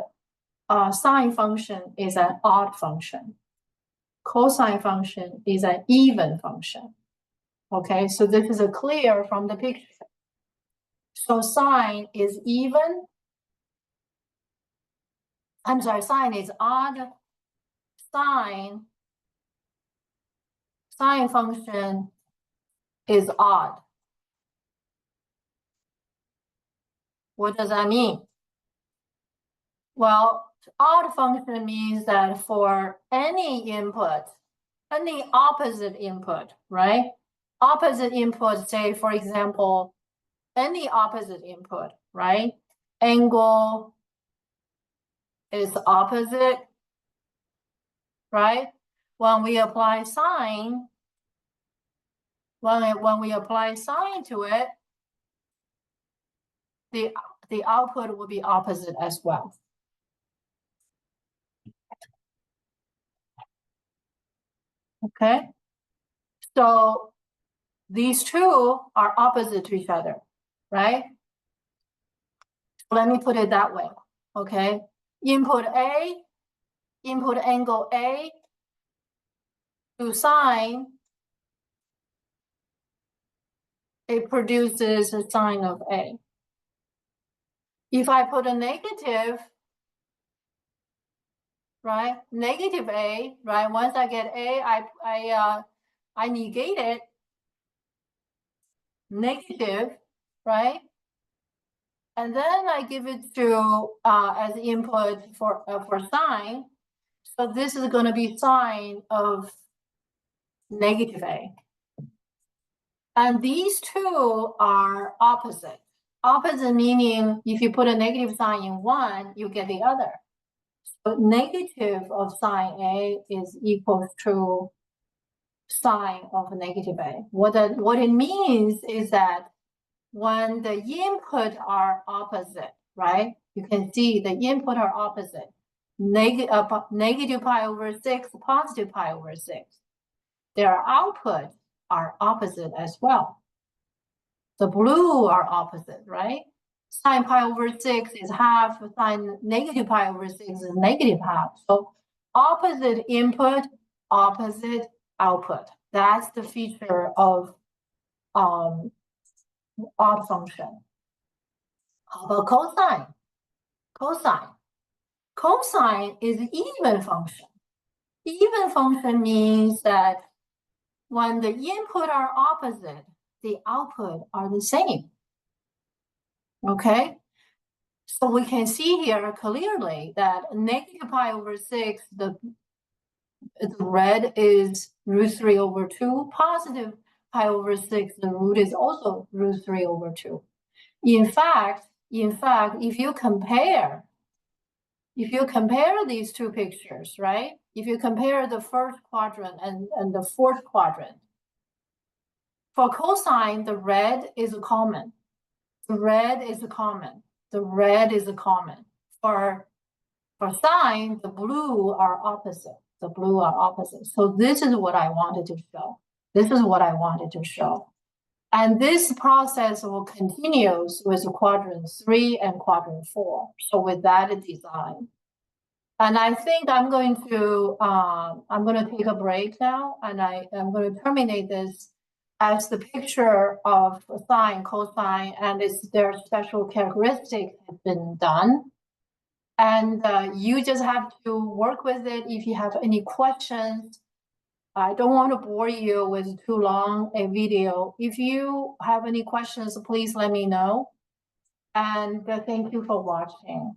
sine function is an odd function. Cosine function is an even function. Okay, so this is clear from the picture. So sine is even. I'm sorry, sine is odd. Sine function is odd. What does that mean? Well, odd function means that for any input, any opposite input, right? Opposite input, say, for example, any opposite input, right? Angle is opposite, right? When we apply sine, when we apply sine to it, the output will be opposite as well. Okay, so these two are opposite to each other, right? Let me put it that way, okay? Input A, input angle A to sine, it produces a sine of A. If I put a negative, right, negative A, right, once I get A, I negate it, negative, right? And then I give it to as input for sine. So this is going to be sine of negative A. And these two are opposite. Opposite meaning if you put a negative sign in one, you get the other. So negative of sine A is equal to sine of negative A. What it means is that when the input are opposite, right? You can see the input are opposite. Negative pi over 6, positive pi over 6. Their output are opposite as well. The blue are opposite, right? Sine pi over 6 is half, sine negative pi over 6 is negative half. So opposite input, opposite output. That's the feature of odd function. How about cosine? Cosine is even function. Even function means that when the input are opposite, the output are the same. Okay? So we can see here clearly that negative pi over 6, the red is root 3 over 2. Positive pi over 6, the root is also root 3 over 2. In fact, if you compare these two pictures, right? If you compare the first quadrant and the fourth quadrant, for cosine, the red is common. The red is common. The red is common. For sine, the blue are opposite. The blue are opposite. So this is what I wanted to show. This is what I wanted to show. And this process will continue with quadrant 3 and quadrant 4. So with that design. And I think I'm going to take a break now, and I'm going to terminate this as the picture of sine, cosine, and their special characteristics have been done. And you just have to work with it. If you have any questions, I don't want to bore you with too long a video. If you have any questions, please let me know. And thank you for watching.